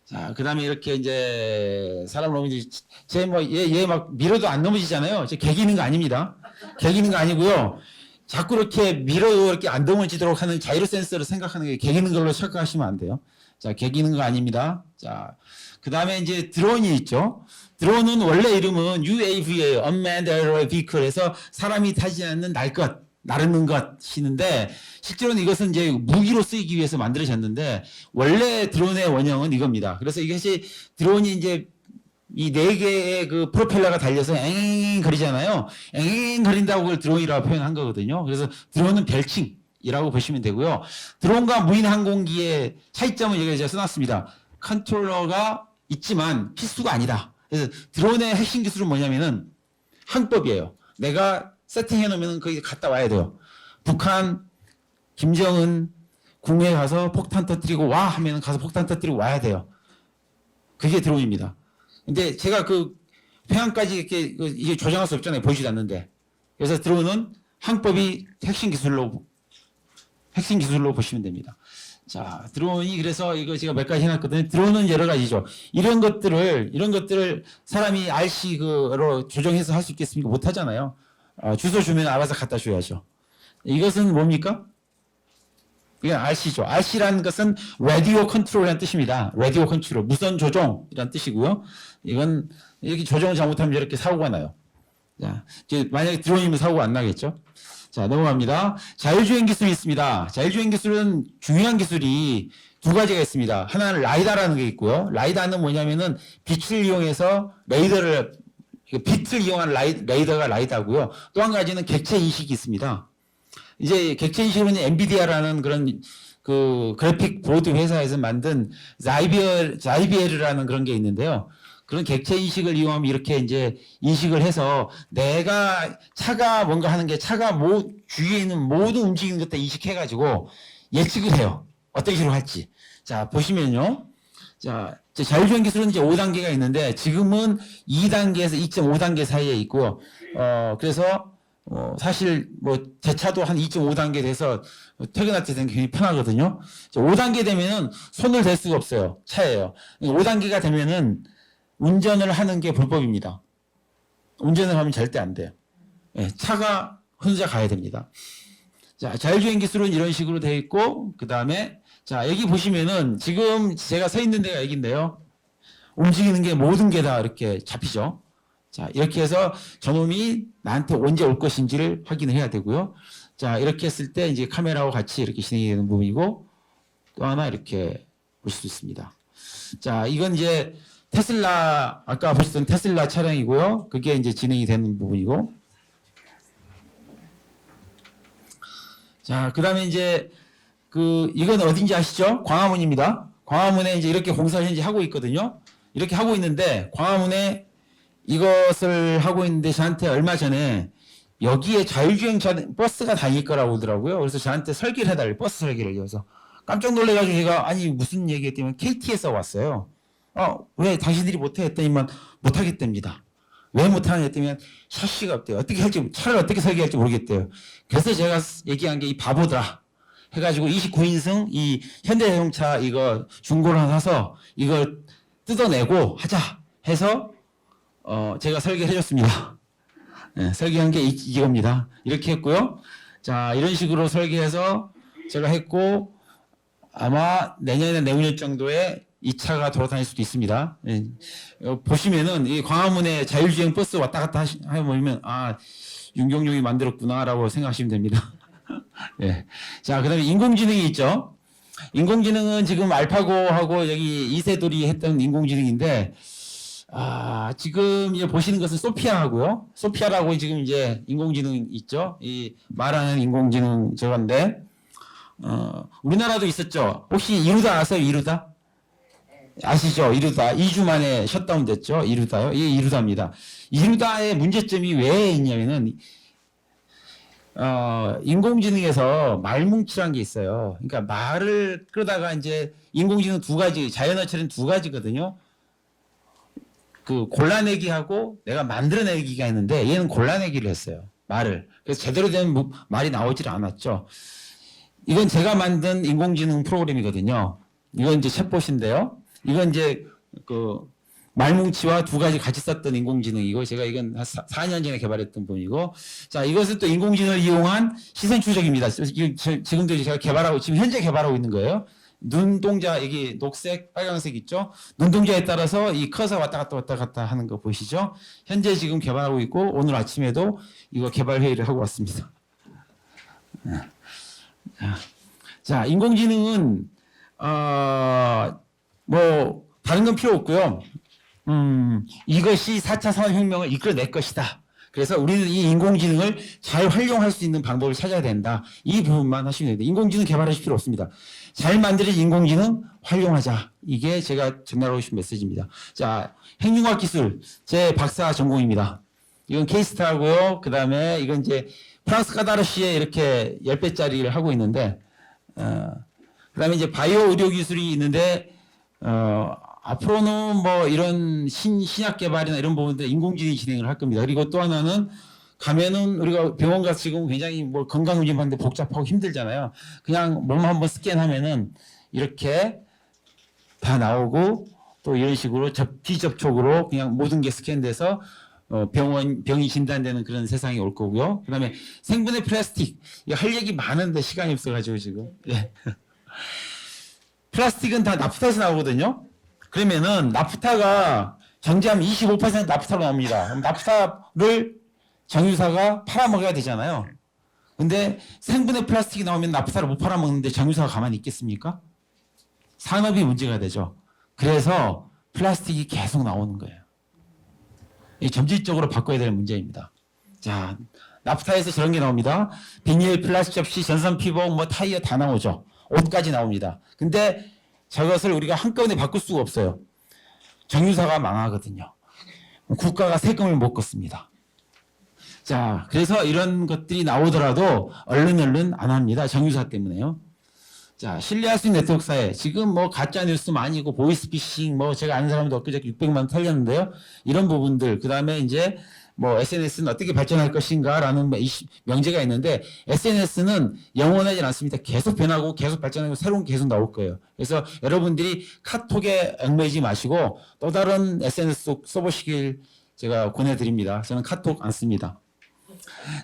자, 그 다음에 이렇게 이제 사람 로봇이 얘 막 밀어도 안 넘어지잖아요. 제 개기는 거 아닙니다. 개기는 거 아니고요. 자꾸 이렇게 밀어도 이렇게 안 넘어지도록 하는 자이로 센서를 생각하는 게 개기는 걸로 착각하시면 안 돼요. 자, 개기는 거 아닙니다. 자, 그 다음에 이제 드론이 있죠. 드론은 원래 이름은 UAV예요. Unmanned Aerial Vehicle에서 사람이 타지 않는 나르는 것이는데 실제로는 이것은 이제 무기로 쓰이기 위해서 만들어졌는데 원래 드론의 원형은 이겁니다. 그래서 이것이 드론이 이제 이 네 개의 그 프로펠러가 달려서 앵 거리잖아요. 앵 거린다고 그걸 드론이라고 표현한 거거든요. 그래서 드론은 별칭이라고 보시면 되고요. 드론과 무인 항공기의 차이점은 여기 제가 써놨습니다. 컨트롤러가 있지만 필수가 아니다. 그래서 드론의 핵심 기술은 뭐냐면은 항법이에요. 내가 세팅해 놓으면 거기 갔다 와야 돼요. 북한 김정은 궁에 가서 폭탄 터뜨리고 와 하면 가서 폭탄 터뜨리고 와야 돼요. 그게 드론입니다. 근데 제가 그 평양까지 이렇게 이게 조정할 수 없잖아요. 보이지도 않는데. 그래서 드론은 항법이 핵심 기술로 보시면 됩니다. 자, 드론이 그래서 이거 제가 몇 가지 해놨거든요. 드론은 여러 가지죠. 이런 것들을 사람이 RC로 조정해서 할 수 있겠습니까? 못 하잖아요. 주소 주면 알아서 갖다 줘야죠. 이것은 뭡니까? 이건 RC죠. RC라는 것은 라디오 컨트롤이라는 뜻입니다. 라디오 컨트롤, 무선 조종이라는 뜻이고요. 이건 이렇게 조정을 잘못하면 이렇게 사고가 나요. 자, 이제 만약에 드론이면 사고가 안 나겠죠. 자, 넘어갑니다. 자율주행 기술이 있습니다. 자율주행 기술은 중요한 기술이 두 가지가 있습니다. 하나는 라이다라는 게 있고요. 라이다는 뭐냐면은 빛을 이용해서 빛을 이용한 레이더가 라이다고요. 또 한 가지는 객체 인식이 있습니다. 이제 객체 인식은 엔비디아라는 그런 그 그래픽 보드 회사에서 만든 자이비에르라는 그런 게 있는데요. 그런 객체 인식을 이용하면 이렇게 이제 인식을 해서 내가 차가 뭔가 하는 게 차가 주위에 있는 모든 움직이는 것들 인식해가지고 예측을 해요. 어떤 식으로 할지. 자, 보시면요. 자, 자율주행 기술은 이제 5단계가 있는데 지금은 2단계에서 2.5단계 사이에 있고, 그래서 사실 제 차도 한 2.5단계 돼서 퇴근할 때 굉장히 편하거든요. 5단계 되면은 손을 댈 수가 없어요. 차예요. 5단계가 되면은 운전을 하는 게 불법입니다. 운전을 하면 절대 안 돼요. 네, 차가 혼자 가야 됩니다. 자, 자율주행 기술은 이런 식으로 되어 있고, 그 다음에, 자, 여기 보시면은 지금 제가 서 있는 데가 여기인데요. 움직이는 게 모든 게 다 이렇게 잡히죠. 자, 이렇게 해서 저놈이 나한테 언제 올 것인지를 확인을 해야 되고요. 자, 이렇게 했을 때 이제 카메라와 같이 이렇게 진행이 되는 부분이고, 또 하나 이렇게 볼 수 있습니다. 자, 이건 이제 테슬라, 아까 보셨던 테슬라 차량이고요. 그게 이제 진행이 되는 부분이고. 자, 그 다음에 이제, 이건 어딘지 아시죠? 광화문입니다. 광화문에 이제 이렇게 공사를 현재 하고 있거든요. 이렇게 하고 있는데, 광화문에 이것을 하고 있는데, 저한테 얼마 전에 여기에 자율주행 버스가 다닐 거라고 그러더라고요. 그래서 저한테 설계를 해달래요. 버스 설계를. 그래서 깜짝 놀래가지고 제가, 아니, 무슨 얘기 했더니 KT에서 왔어요. 왜 당신들이 못해? 했더니만 못하겠답니다. 왜 못하냐 했더니 샤시가 없대요. 어떻게 할지, 차를 어떻게 설계할지 모르겠대요. 그래서 제가 얘기한 게 이 바보더라. 해가지고 29인승 이 현대자동차 이거 중고로 하나 사서 이걸 뜯어내고 하자 해서 제가 설계를 해줬습니다. 네, 설계한 게 이겁니다. 이렇게 했고요. 자, 이런 식으로 설계해서 제가 했고 아마 내년이나 내후년 정도에 이 차가 돌아다닐 수도 있습니다. 예. 보시면은 이 광화문에 자율주행 버스 왔다 갔다 하면 윤경용이 만들었구나라고 생각하시면 됩니다. 예. 자, 그다음에 인공지능이 있죠. 인공지능은 지금 알파고하고 여기 이세돌이 했던 인공지능인데 지금 이제 보시는 것은 소피아하고요. 소피아라고 지금 이제 인공지능 있죠. 이 말하는 인공지능 저건데 우리나라도 있었죠. 혹시 이루다 아세요? 이루다? 아시죠? 이루다 2주 만에 셧다운 됐죠? 이루다요? 이게 이루다입니다. 이루다의 문제점이 왜 있냐면은 인공지능에서 말뭉치란 게 있어요. 그러니까 말을 끌다가 이제 인공지능 두 가지, 자연어처리는 두 가지거든요. 그 골라내기하고 내가 만들어내기가 있는데 얘는 골라내기를 했어요. 말을. 그래서 제대로 된 말이 나오질 않았죠. 이건 제가 만든 인공지능 프로그램이거든요. 이건 이제 챗봇인데요. 이건 이제 그 말뭉치와 두 가지 같이 썼던 인공지능이고 제가 이건 한 4년 전에 개발했던 부분이고 자 이것은 또 인공지능을 이용한 시선 추적입니다. 지금도 제가 개발하고 지금 현재 개발하고 있는 거예요. 눈동자 여기 녹색 빨간색 있죠? 눈동자에 따라서 이 커서 왔다 갔다 하는 거 보이시죠? 현재 지금 개발하고 있고 오늘 아침에도 이거 개발 회의를 하고 왔습니다. 자 인공지능은 뭐 다른 건 필요 없고요. 이것이 4차 산업혁명을 이끌어낼 것이다. 그래서 우리는 이 인공지능을 잘 활용할 수 있는 방법을 찾아야 된다. 이 부분만 하시면 됩니다. 인공지능 개발하실 필요 없습니다. 잘 만들어진 인공지능 활용하자. 이게 제가 전달하고 싶은 메시지입니다. 자, 핵융합 기술 제 박사 전공입니다. 이건 케이스타고요. 그 다음에 이건 이제 프랑스 까다르시에 이렇게 10배짜리를 하고 있는데, 그 다음에 이제 바이오 의료 기술이 있는데, 앞으로는 뭐 이런 신약 개발이나 이런 부분들 인공지능이 진행을 할 겁니다. 그리고 또 하나는 가면은 우리가 병원 가서 지금 굉장히 뭐 건강검진 받는데 복잡하고 힘들잖아요. 그냥 몸 한번 스캔하면은 이렇게 다 나오고 또 이런 식으로 비접촉으로 그냥 모든 게 스캔돼서 병이 진단되는 그런 세상이 올 거고요. 그 다음에 생분해 플라스틱. 이거 할 얘기 많은데 시간이 없어가지고 지금. 예. 플라스틱은 다 나프타에서 나오거든요. 그러면은 나프타가 정제하면 25% 나프타로 나옵니다. 그럼 나프타를 정유사가 팔아먹어야 되잖아요. 근데 생분해 플라스틱이 나오면 나프타를 못 팔아먹는데 정유사가 가만히 있겠습니까? 산업이 문제가 되죠. 그래서 플라스틱이 계속 나오는 거예요. 이 점질적으로 바꿔야 될 문제입니다. 자, 나프타에서 저런 게 나옵니다. 비닐, 플라스틱 접시, 전선 피복, 뭐 타이어 다 나오죠. 옷까지 나옵니다. 근데 저것을 우리가 한꺼번에 바꿀 수가 없어요. 정유사가 망하거든요. 국가가 세금을 못 걷습니다. 자, 그래서 이런 것들이 나오더라도 얼른 안 합니다. 정유사 때문에요. 자, 신뢰할 수 있는 네트워크 사회. 지금 뭐 가짜 뉴스 많이 있고 보이스피싱 뭐 제가 아는 사람도 엊그저께 600만 원 털렸는데요. 이런 부분들. 그다음에 이제 뭐 SNS는 어떻게 발전할 것인가라는 명제가 있는데 SNS는 영원하지 않습니다. 계속 변하고 계속 발전하고 새로운 게 계속 나올 거예요. 그래서 여러분들이 카톡에 얽매이지 마시고 또 다른 SNS 써보시길 제가 권해드립니다. 저는 카톡 안 씁니다.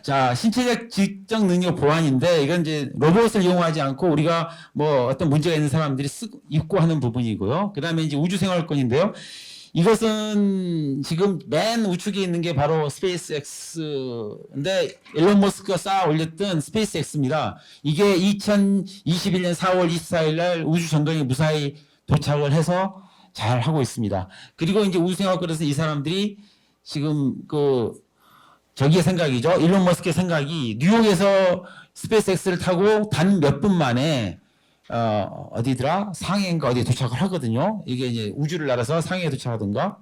자, 신체적 지적 능력 보완인데 이건 이제 로봇을 이용하지 않고 우리가 뭐 어떤 문제가 있는 사람들이 입고 하는 부분이고요. 그 다음에 이제 우주생활권인데요. 이것은 지금 맨 우측에 있는 게 바로 스페이스X인데 일론 머스크가 쌓아 올렸던 스페이스X입니다. 이게 2021년 4월 24일 날 우주 정거장에 무사히 도착을 해서 잘 하고 있습니다. 그리고 이제 우주생활권에서 이 사람들이 지금 저기의 생각이죠. 일론 머스크의 생각이 뉴욕에서 스페이스X를 타고 단 몇 분 만에 어디더라? 상해인가 어디에 도착을 하거든요. 이게 이제 우주를 날아서 상해에 도착하든가.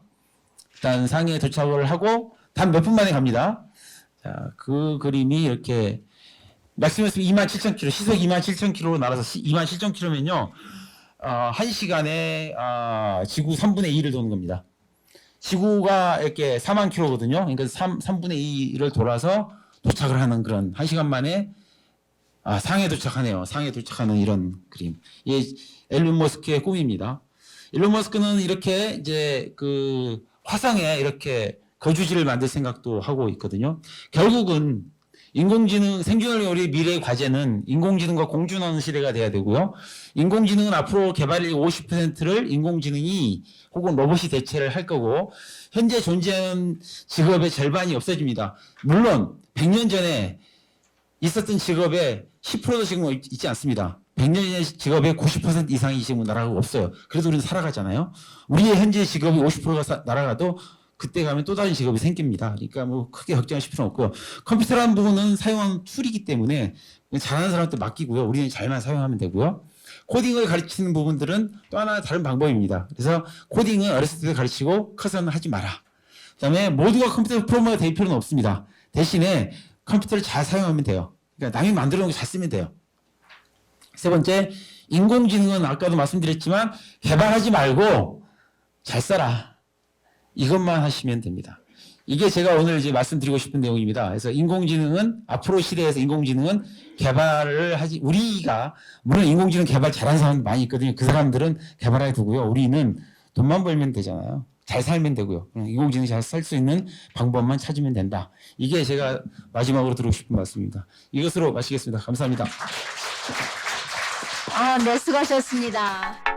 일단 상해에 도착을 하고 단 몇 분 만에 갑니다. 자, 그 그림이 이렇게 말씀했으면 27,000km, 시속 27,000km로 날아서 27,000km면요. 1시간에 지구 3분의 2를 도는 겁니다. 지구가 이렇게 4만 킬로거든요. 그러니까 3분의 2를 돌아서 도착을 하는 그런 1시간 만에 상해에 도착하네요. 상해에 도착하는 이런 그림. 이 일론 머스크의 꿈입니다. 일론 머스크는 이렇게 이제 그 화성에 이렇게 거주지를 만들 생각도 하고 있거든요. 결국은 인공지능 생존을 위한 우리 미래의 과제는 인공지능과 공존하는 시대가 돼야 되고요. 인공지능은 앞으로 개발일 50%를 인공지능이 혹은 로봇이 대체를 할 거고 현재 존재하는 직업의 절반이 없어집니다. 물론 100년 전에 있었던 직업의 10%도 지금 있지 않습니다. 100년 전의 직업의 90% 이상이 지금 날아가고 없어요. 그래도 우리는 살아가잖아요. 우리의 현재 직업이 50%가 날아가도 그때 가면 또 다른 직업이 생깁니다. 그러니까 뭐 크게 걱정하실 필요는 없고요. 컴퓨터라는 부분은 사용하는 툴이기 때문에 잘하는 사람한테 맡기고요. 우리는 잘만 사용하면 되고요. 코딩을 가르치는 부분들은 또 하나 다른 방법입니다. 그래서 코딩은 어렸을 때 가르치고 커서는 하지 마라. 그다음에 모두가 컴퓨터 프로그래머가 될 필요는 없습니다. 대신에 컴퓨터를 잘 사용하면 돼요. 그러니까 남이 만들어 놓은 거 잘 쓰면 돼요. 세 번째, 인공지능은 아까도 말씀드렸지만 개발하지 말고 잘 써라. 이것만 하시면 됩니다. 이게 제가 오늘 이제 말씀드리고 싶은 내용입니다. 그래서 인공지능은 앞으로 시대에서 인공지능은 개발을 하지 우리가 물론 인공지능 개발 잘하는 사람 많이 있거든요. 그 사람들은 개발해 두고요. 우리는 돈만 벌면 되잖아요. 잘 살면 되고요. 인공지능 잘 살 수 있는 방법만 찾으면 된다. 이게 제가 마지막으로 드리고 싶은 말씀입니다. 이것으로 마치겠습니다. 감사합니다. 네, 수고하셨습니다.